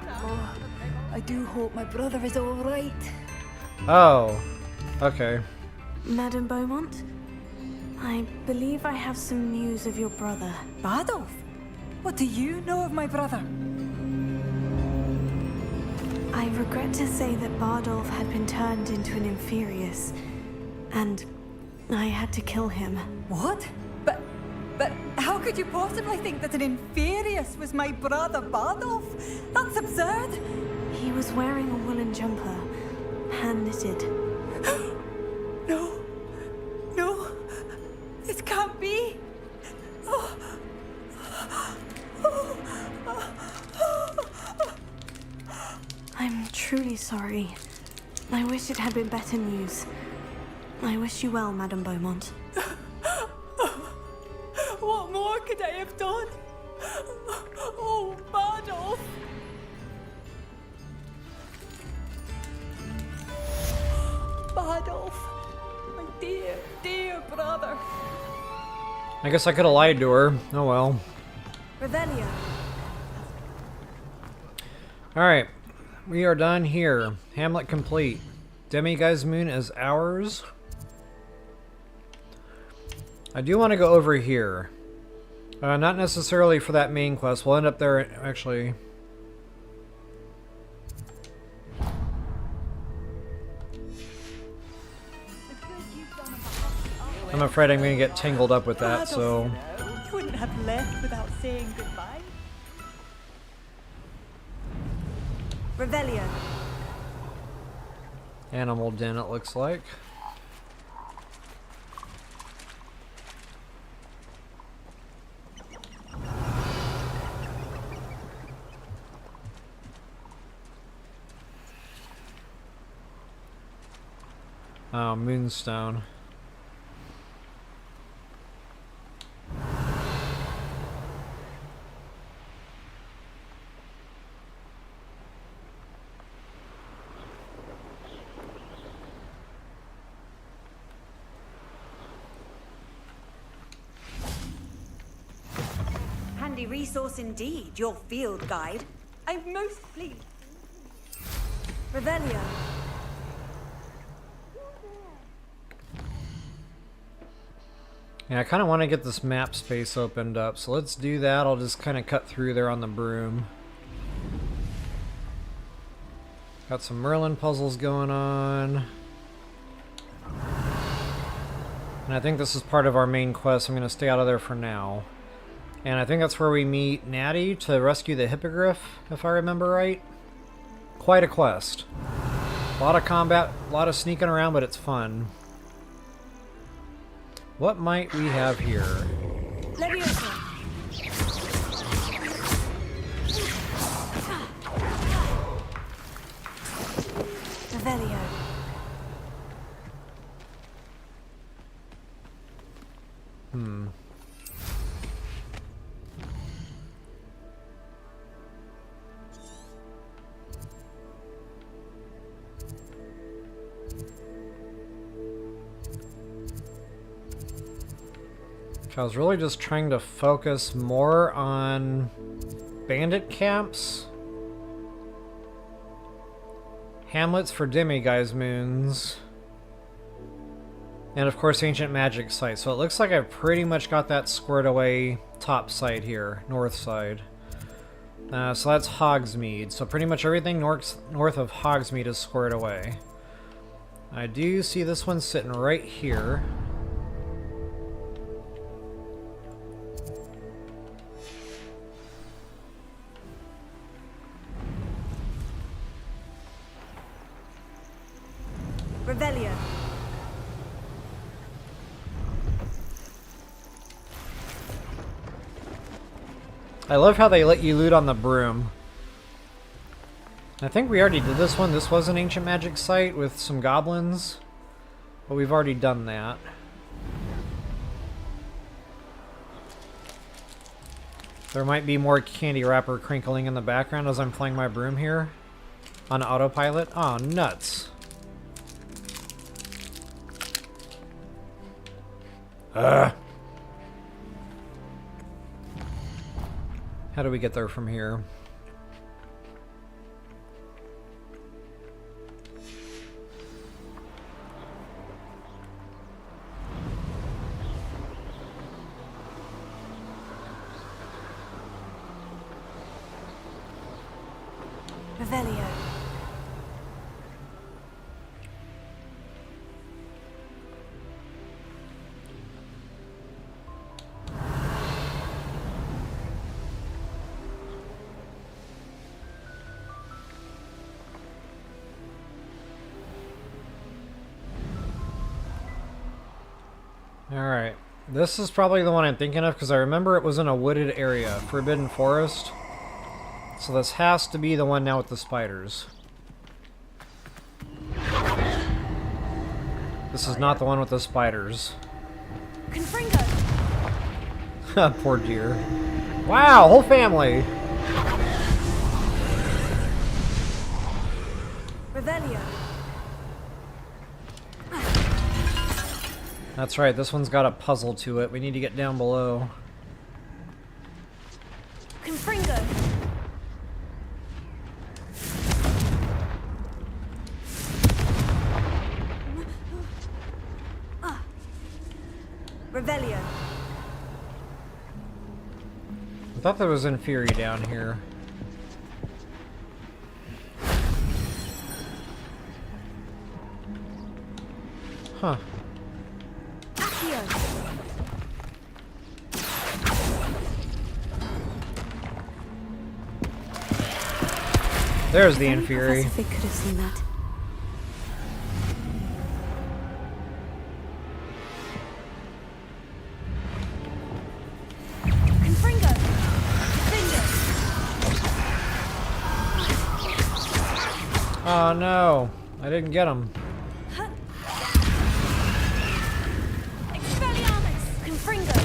Oh, I do hope my brother is all right. Oh, okay. Madame Beaumont, I believe I have some news of your brother. Bardolf? What do you know of my brother? I regret to say that Bardolf had been turned into an Inferius, and I had to kill him. What? But how could you possibly think that an Inferius was my brother Bardolf? That's absurd. He was wearing a woolen jumper, hand-knitted. No. No. This can't be. sorry. I wish it had been better news. I wish you well, Madame Beaumont. What more could I have done? Oh, Bardolf! Bardolf, my dear, dear brother. I guess I could have lied to her. Oh well. Revelio. Alright. We are done here. Hamlet complete. Demiguise moon is ours. I do want to go over here. Not necessarily for that main quest. We'll end up there, actually. I'm afraid I'm going to get tangled up with that, so... You wouldn't have left without saying goodbye. Revelio. Animal den, it looks like. Oh, moonstone. Handy resource indeed, your field guide. I'm most pleased. Revelio. Yeah, I kind of want to get this map space opened up, so let's do that. I'll just kind of cut through there on the broom. Got some Merlin puzzles going on. And I think this is part of our main quest. I'm going to stay out of there for now. And I think that's where we meet Natty to rescue the hippogriff, if I remember right. Quite a quest. A lot of combat, a lot of sneaking around, but it's fun. What might we have here? Leviosa. Revelio. I was really just trying to focus more on bandit camps, Hamlets for Demiguise moons, and of course ancient magic sites. So it looks like I've pretty much got that squared away top side here, north side. So that's Hogsmeade. So pretty much everything north of Hogsmeade is squared away. I do see this one sitting right here. Revelio. I love how they let you loot on the broom. I think we already did this one. This was an ancient magic site with some goblins, but we've already done that. There might be more candy wrapper crinkling in the background as I'm playing my broom here on autopilot. Oh, nuts. How do we get there from here? Revelio. Alright, this is probably the one I'm thinking of because I remember it was in a wooded area, Forbidden Forest. So this has to be the one now with the spiders. This is not the one with the spiders. Confringo! Poor dear. Wow, whole family! Revelio. That's right, this one's got a puzzle to it. We need to get down below. Confringo. Revelio. I thought there was Inferi down here. Huh. There's the Inferi. Professor Fig could have seen that. Confringo. Oh no, I didn't get him. Expelliarmus. Confringo.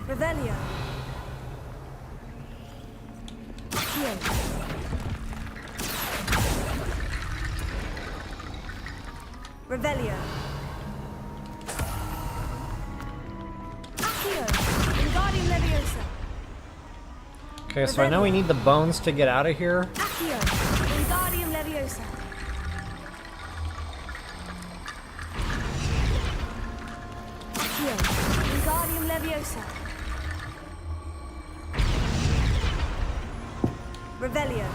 Revelio. Revelio. Accio. Wingardium Leviosa. Okay, so I know we need the bones to get out of here. Accio. Wingardium Leviosa. Accio. Wingardium Leviosa. Revelio.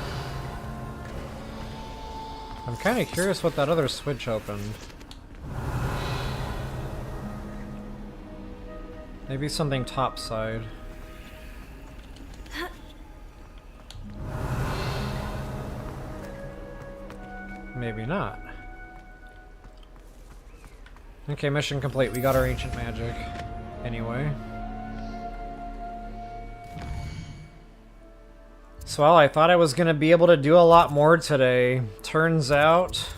I'm kind of curious what that other switch opened. Maybe something topside. Maybe not. Okay, mission complete. We got our ancient magic. Anyway. So, well, I thought I was going to be able to do a lot more today. Turns out...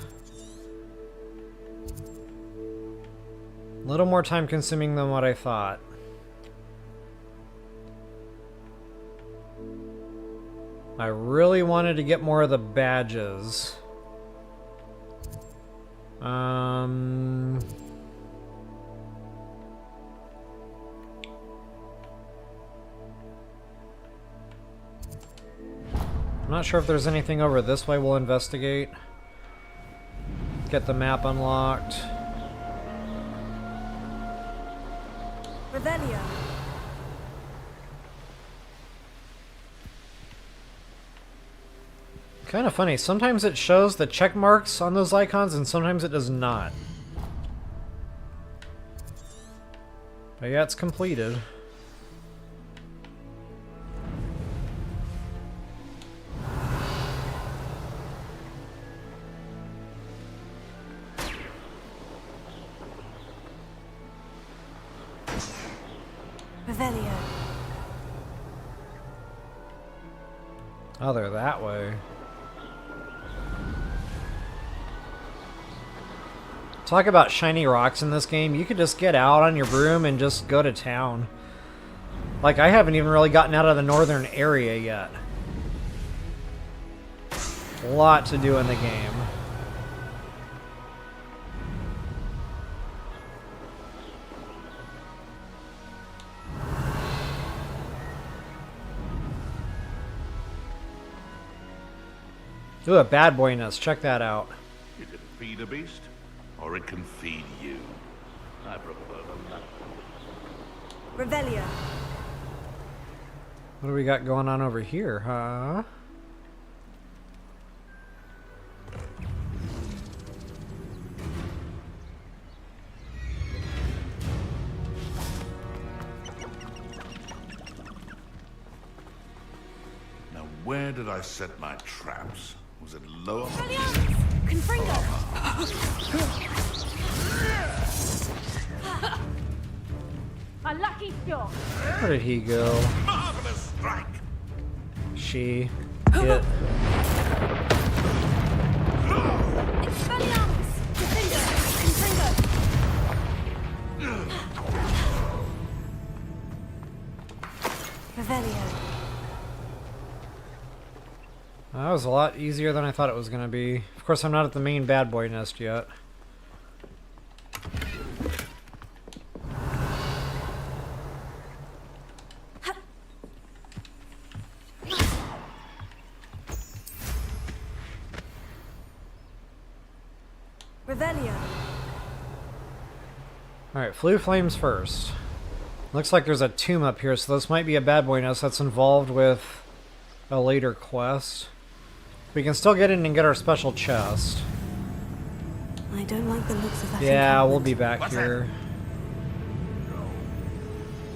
a little more time consuming than what I thought. I really wanted to get more of the badges. I'm not sure if there's anything over this way. We'll investigate. Get the map unlocked. Revelio. Kind of funny. Sometimes it shows the check marks on those icons and sometimes it does not. But yeah, it's completed. Revelio. Oh, they're that way. Talk about shiny rocks in this game. You could just get out on your broom and just go to town. Like, I haven't even really gotten out of the northern area yet. A lot to do in the game. Ooh, a bad boy nest. Check that out. You can feed a beast, or it can feed you. I prefer the latter. Revelio. What do we got going on over here, huh? Now, where did I set my traps? Was it lower? Confringo. A lucky shot. Where did he go? Marvelous strike. She. It. was a lot easier than I thought it was going to be. Of course, I'm not at the main bad boy nest yet. Revelio. Alright, Flue Flames first. Looks like there's a tomb up here, so this might be a bad boy nest that's involved with a later quest. We can still get in and get our special chest. I don't like the looks of that. Yeah, we'll be back here.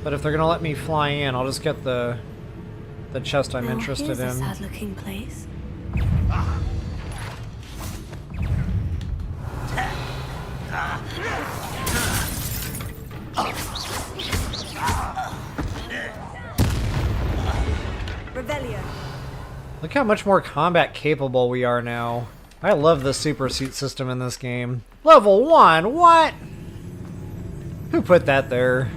But if they're gonna let me fly in, I'll just get the chest I'm interested in. Here's a sad-looking place. Revelio. Look how much more combat capable we are now. I love the super suit system in this game. Level 1, what? Who put that there?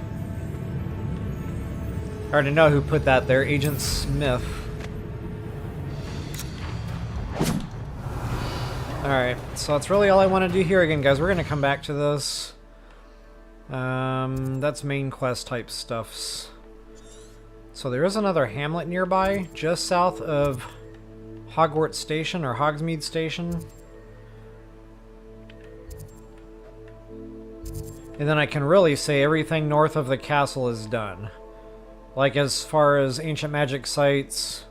I already know who put that there, Agent Smith. Alright, so that's really all I want to do here again, guys. We're going to come back to this. That's main quest type stuffs. So there is another hamlet nearby, just south of Hogwarts Station, or Hogsmeade Station. And then I can really say everything north of the castle is done. Like as far as ancient magic sites.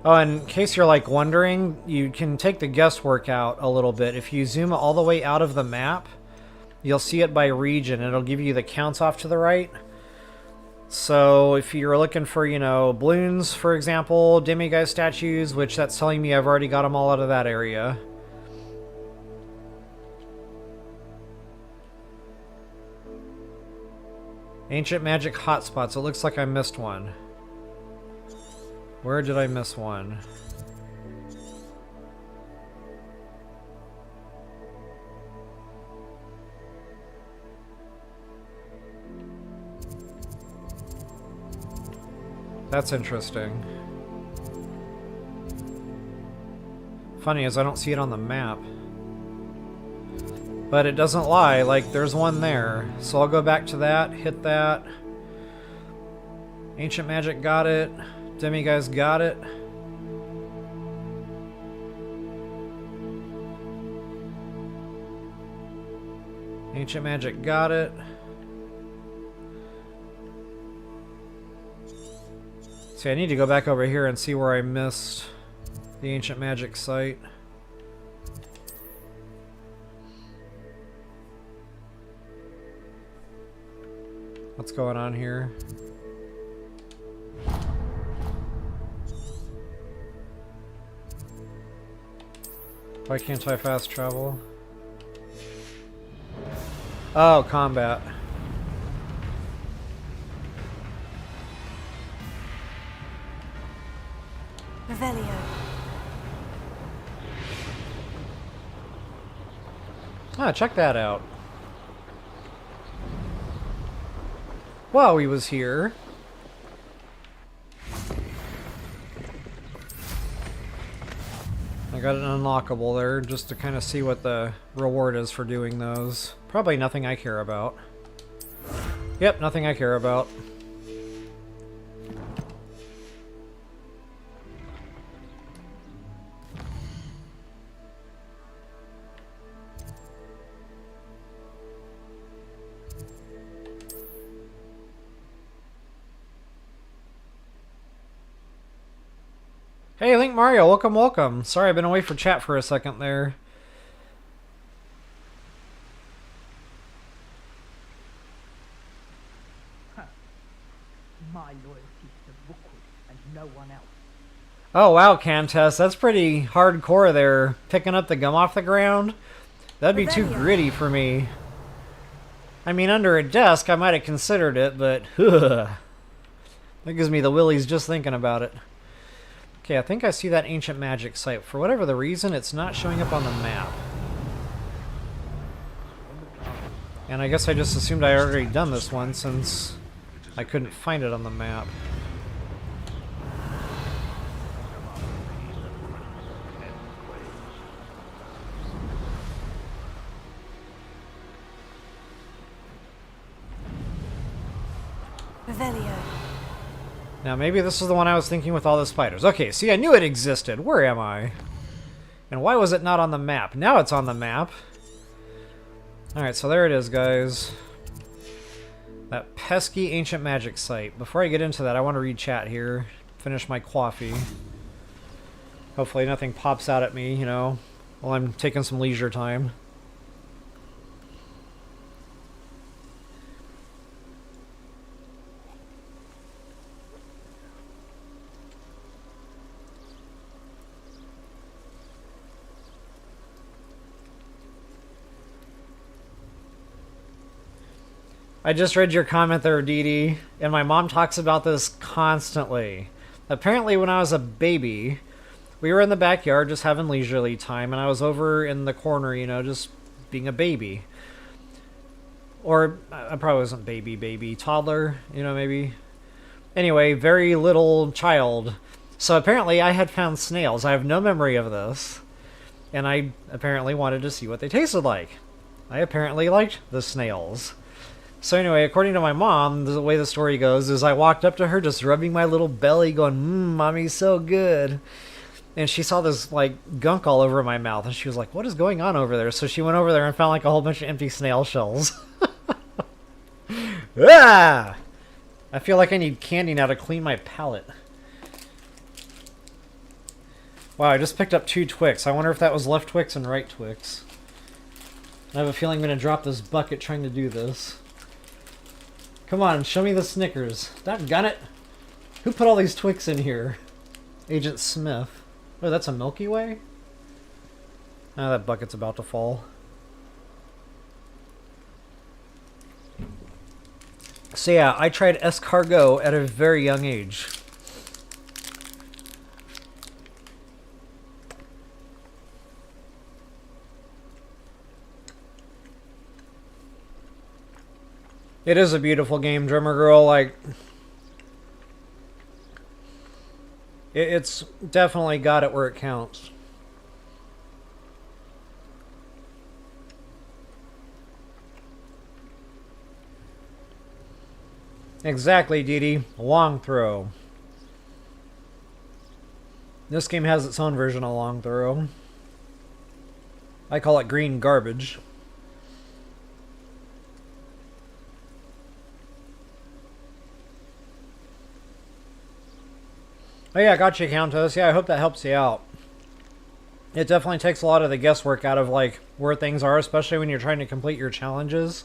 Oh, in case you're like wondering, you can take the guesswork out a little bit. If you zoom all the way out of the map, you'll see it by region. It'll give you the counts off to the right. So if you're looking for, you know, balloons, for example, Demiguise statues, which that's telling me I've already got them all out of that area. Ancient magic hotspots. It looks like I missed one. Where did I miss one? That's interesting. Funny is I don't see it on the map. But it doesn't lie, like there's one there. So I'll go back to that, hit that. Ancient magic got it. Demiguise got it. Ancient magic got it. See, I need to go back over here and see where I missed the ancient magic site. What's going on here? Why can't I fast travel? Oh, combat. Revelio. Ah, check that out. While he was here. I got an unlockable there just to kind of see what the reward is for doing those. Probably nothing I care about. Yep, nothing I care about. Hey, Link Mario, welcome, welcome. Sorry, I've been away for chat for a second there. My loyalty to Rookwood and no one else. Oh, wow, Countess, that's pretty hardcore there. Picking up the gum off the ground? That'd be too gritty for me. I mean, under a desk, I might have considered it, but that gives me the willies just thinking about it. Okay, I think I see that ancient magic site. For whatever the reason, it's not showing up on the map. And I guess I just assumed I already done this one since I couldn't find it on the map. Revelio. Now, maybe this is the one I was thinking with all the spiders. Okay, see, I knew it existed. Where am I? And why was it not on the map? Now it's on the map. Alright, so there it is, guys. That pesky ancient magic site. Before I get into that, I want to read chat here. Finish my coffee. Hopefully nothing pops out at me, you know, while I'm taking some leisure time. I just read your comment there, Dee Dee, and my mom talks about this constantly. Apparently when I was a baby, we were in the backyard just having leisurely time, and I was over in the corner, you know, just being a baby. Or, I probably wasn't baby, toddler, you know, maybe. Anyway, very little child. So apparently I had found snails. I have no memory of this. And I apparently wanted to see what they tasted like. I apparently liked the snails. So anyway, according to my mom, the way the story goes is I walked up to her just rubbing my little belly going, mommy's so good. And she saw this, like, gunk all over my mouth, and she was like, what is going on over there? So she went over there and found, like, a whole bunch of empty snail shells. Ah! I feel like I need candy now to clean my palate. Wow, I just picked up 2 Twix. I wonder if that was left Twix and right Twix. I have a feeling I'm going to drop this bucket trying to do this. Come on, show me the Snickers. Doggone it! Who put all these Twix in here? Agent Smith. Oh, that's a Milky Way? Ah, that bucket's about to fall. So yeah, I tried escargot at a very young age. It is a beautiful game, Drummer Girl. Like, it's definitely got it where it counts. Exactly, Dee Dee. Long throw. This game has its own version of long throw. I call it green garbage. Oh yeah, gotcha, Countess. Yeah, I hope that helps you out. It definitely takes a lot of the guesswork out of, like, where things are, especially when you're trying to complete your challenges.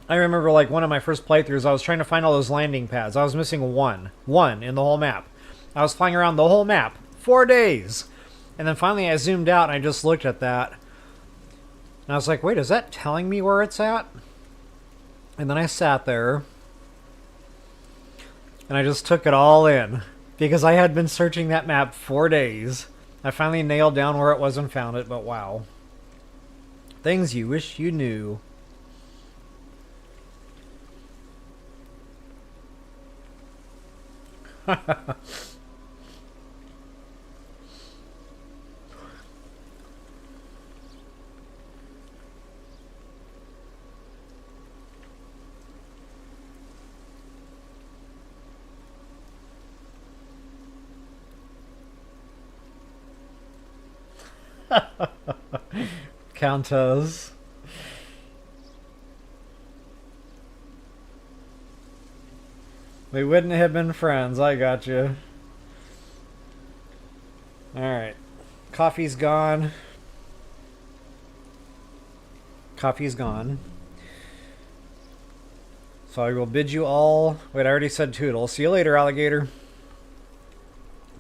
I remember, like, one of my first playthroughs, I was trying to find all those landing pads. I was missing one in the whole map. I was flying around the whole map, 4 days. And then finally I zoomed out and I just looked at that. And I was like, wait, is that telling me where it's at? And then I sat there. And I just took it all in. Because I had been searching that map 4 days. I finally nailed down where it was and found it, but wow. Things you wish you knew. Countess. We wouldn't have been friends, I got you. Alright. Coffee's gone. Coffee's gone. So I will bid you all... Wait, I already said toodle. See you later, alligator.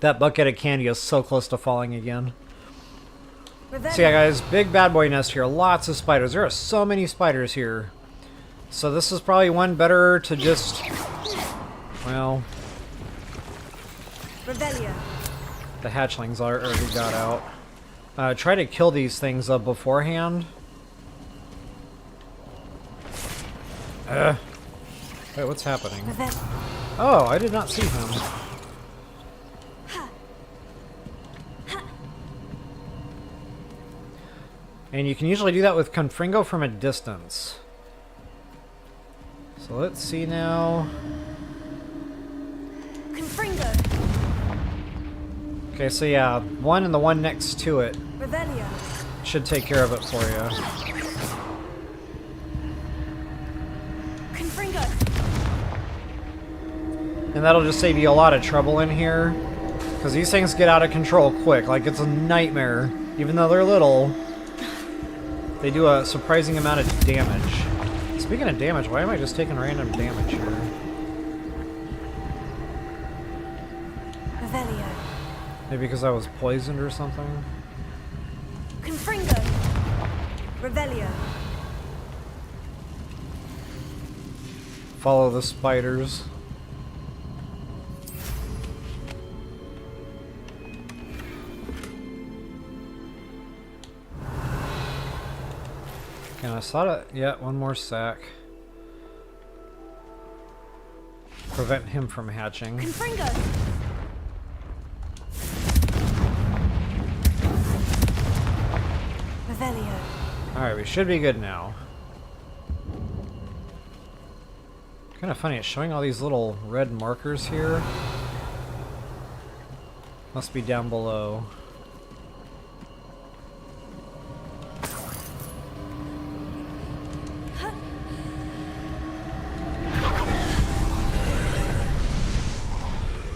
That bucket of candy is so close to falling again. So yeah, guys, big bad boy nest here. Lots of spiders. There are so many spiders here. So this is probably one better to just... Well... Revelio. The hatchlings already got out. Try to kill these things up beforehand. Wait, what's happening? Oh, I did not see him. And you can usually do that with Confringo from a distance. So let's see now. Confringo. Okay, so yeah, one and the one next to it Revelio. should take care of it for you. Confringo. And that'll just save you a lot of trouble in here. Because these things get out of control quick. Like, it's a nightmare. Even though they're little, they do a surprising amount of damage. Speaking of damage, why am I just taking random damage here? Revelio. Maybe because I was poisoned or something? Confringo. Revelio. Follow the spiders. And I saw it. Yeah, one more sack. Prevent him from hatching. Confringo. Revelio. Alright, we should be good now. Kind of funny, it's showing all these little red markers here. Must be down below.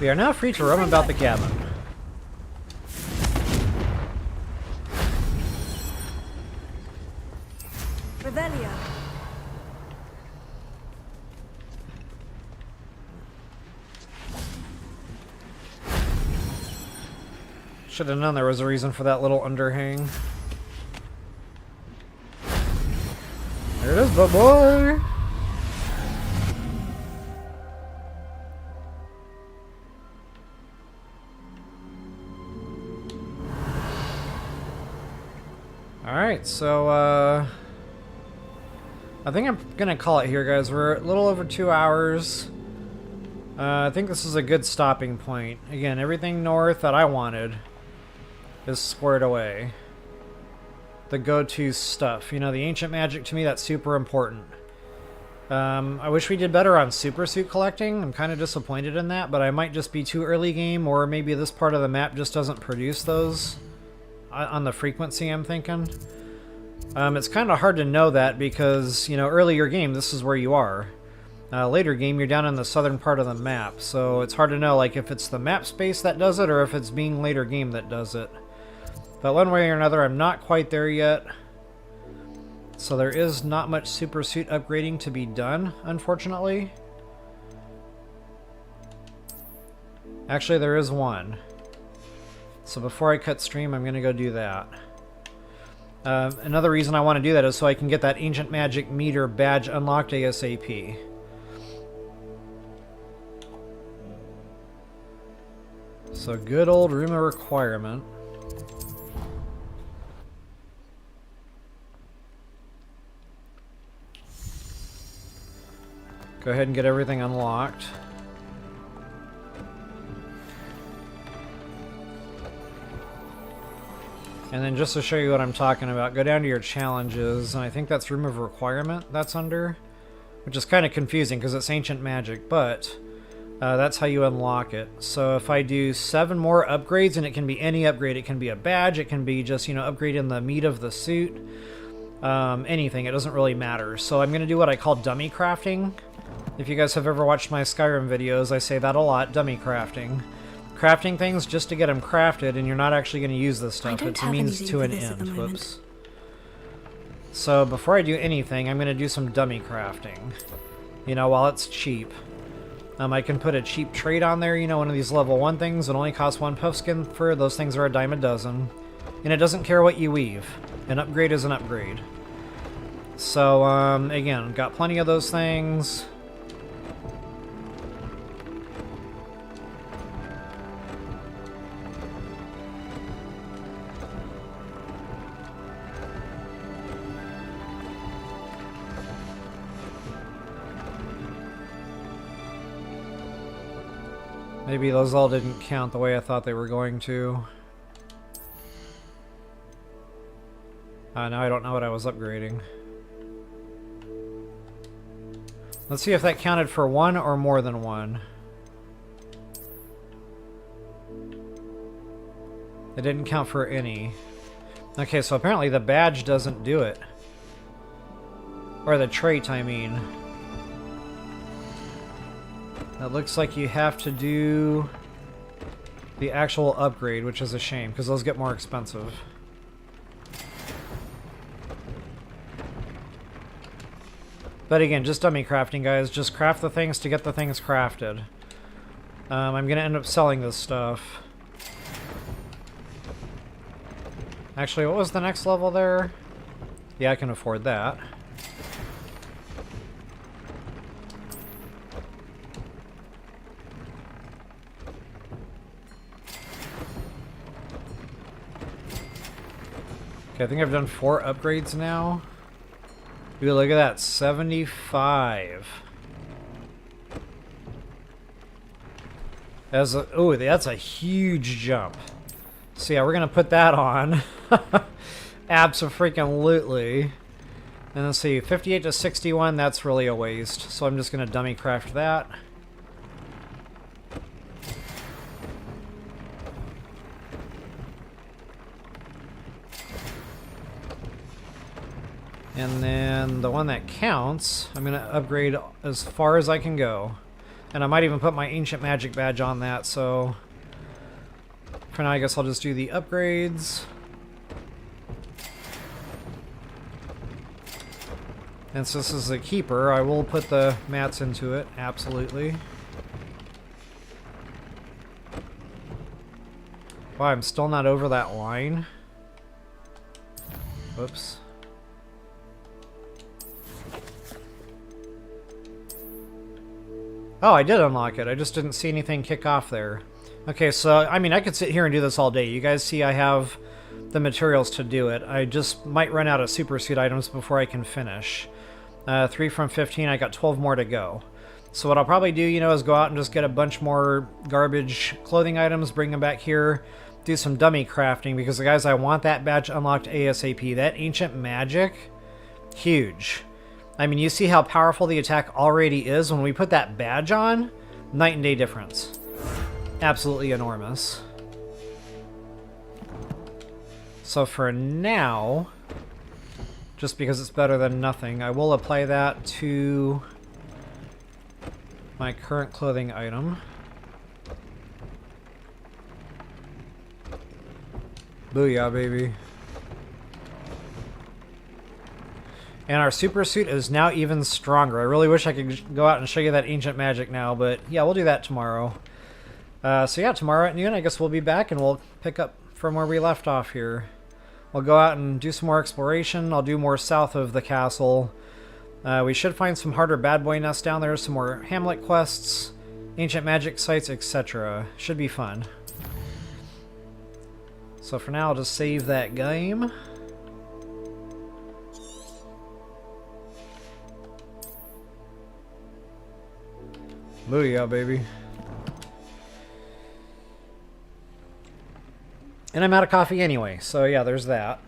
We are now free to roam about the cabin. Revelio. Should have known there was a reason for that little underhang. There it is, but boy! Alright, so, I think I'm gonna call it here, guys. We're a little over 2 hours. I think this is a good stopping point. Again, everything north that I wanted is squared away. The go-to stuff. You know, the ancient magic, to me, that's super important. I wish we did better on super suit collecting. I'm kind of disappointed in that, but I might just be too early game, or maybe this part of the map just doesn't produce those on the frequency, I'm thinking. It's kind of hard to know that because, you know, earlier game, this is where you are. Later game, you're down in the southern part of the map, so it's hard to know, like, if it's the map space that does it or if it's being later game that does it. But one way or another, I'm not quite there yet. So there is not much super suit upgrading to be done, unfortunately. Actually, there is one. So before I cut stream, I'm going to go do that. Another reason I want to do that is so I can get that Ancient Magic meter badge unlocked ASAP. So good old room of requirement. Go ahead and get everything unlocked. And then just to show you what I'm talking about, go down to your challenges, and I think that's room of requirement that's under, which is kind of confusing because it's ancient magic, but that's how you unlock it. So if I do 7 more upgrades, and it can be any upgrade, it can be a badge, it can be just, you know, upgrading the meat of the suit, anything, it doesn't really matter. So I'm going to do what I call dummy crafting. If you guys have ever watched my Skyrim videos, I say that a lot, dummy crafting. Crafting things just to get them crafted, and you're not actually going to use this stuff. It's a means to an end. Whoops. So before I do anything, I'm going to do some dummy crafting. You know, while it's cheap. I can put a cheap trait on there, you know, one of these level 1 things that only costs 1 puffskin fur. Those things are a dime a dozen. And it doesn't care what you weave. An upgrade is an upgrade. So, again, got plenty of those things. Maybe those all didn't count the way I thought they were going to. Now I don't know what I was upgrading. Let's see if that counted for one or more than one. It didn't count for any. Okay, so apparently the badge doesn't do it. Or the trait, I mean. It looks like you have to do the actual upgrade, which is a shame, because those get more expensive. But again, just dummy crafting, guys. Just craft the things to get the things crafted. I'm going to end up selling this stuff. Actually, what was the next level there? Yeah, I can afford that. Okay, I think I've done 4 upgrades now. Ooh, look at that, 75. Ooh, that's a huge jump. So yeah, we're gonna put that on. Abso-freaking-lutely. And let's see, 58 to 61, that's really a waste. So I'm just gonna dummy craft that. And then the one that counts, I'm going to upgrade as far as I can go. And I might even put my Ancient Magic badge on that, so... For now, I guess I'll just do the upgrades. And since this is a keeper, I will put the mats into it, absolutely. Wow, I'm still not over that line. Whoops. Oh, I did unlock it. I just didn't see anything kick off there. Okay, so, I mean, I could sit here and do this all day. You guys see I have the materials to do it. I just might run out of supersuit items before I can finish. 3 from 15, I got 12 more to go. So what I'll probably do, you know, is go out and just get a bunch more garbage clothing items, bring them back here, do some dummy crafting, because, guys, I want that badge unlocked ASAP. That Ancient Magic, huge. I mean, you see how powerful the attack already is. When we put that badge on, night and day difference. Absolutely enormous. So for now, just because it's better than nothing, I will apply that to my current clothing item. Booyah, baby. And our super suit is now even stronger. I really wish I could go out and show you that Ancient Magic now, but yeah, we'll do that tomorrow. So yeah, tomorrow at noon, I guess we'll be back and we'll pick up from where we left off here. We'll go out and do some more exploration. I'll do more south of the castle. We should find some harder bad boy nests down there, some more Hamlet quests, Ancient Magic sites, etc. Should be fun. So for now, I'll just save that game. Booyah, baby. And I'm out of coffee anyway, so yeah, there's that.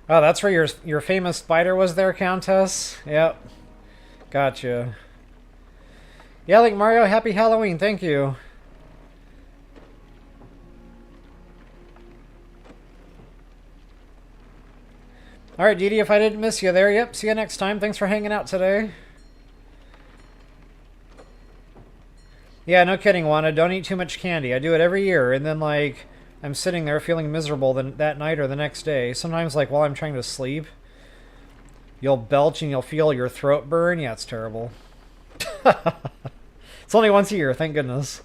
Oh, that's where your famous spider was there, Countess? Yep. Gotcha. Yeah, like Mario, happy Halloween, thank you. Alright, Dee Dee, if I didn't miss you there, yep, see you next time. Thanks for hanging out today. Yeah, no kidding, Wanda. Don't eat too much candy. I do it every year, and then, like, I'm sitting there feeling miserable that night or the next day. Sometimes, like, while I'm trying to sleep, you'll belch and you'll feel your throat burn. Yeah, it's terrible. It's only once a year, thank goodness.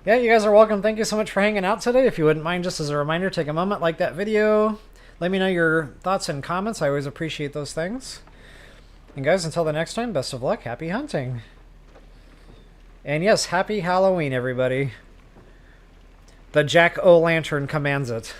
Yeah, you guys are welcome. Thank you so much for hanging out today. If you wouldn't mind, just as a reminder, take a moment, like that video. Let me know your thoughts and comments. I always appreciate those things. And guys, until the next time, best of luck. Happy hunting. And yes, happy Halloween, everybody. The Jack-O-Lantern commands it.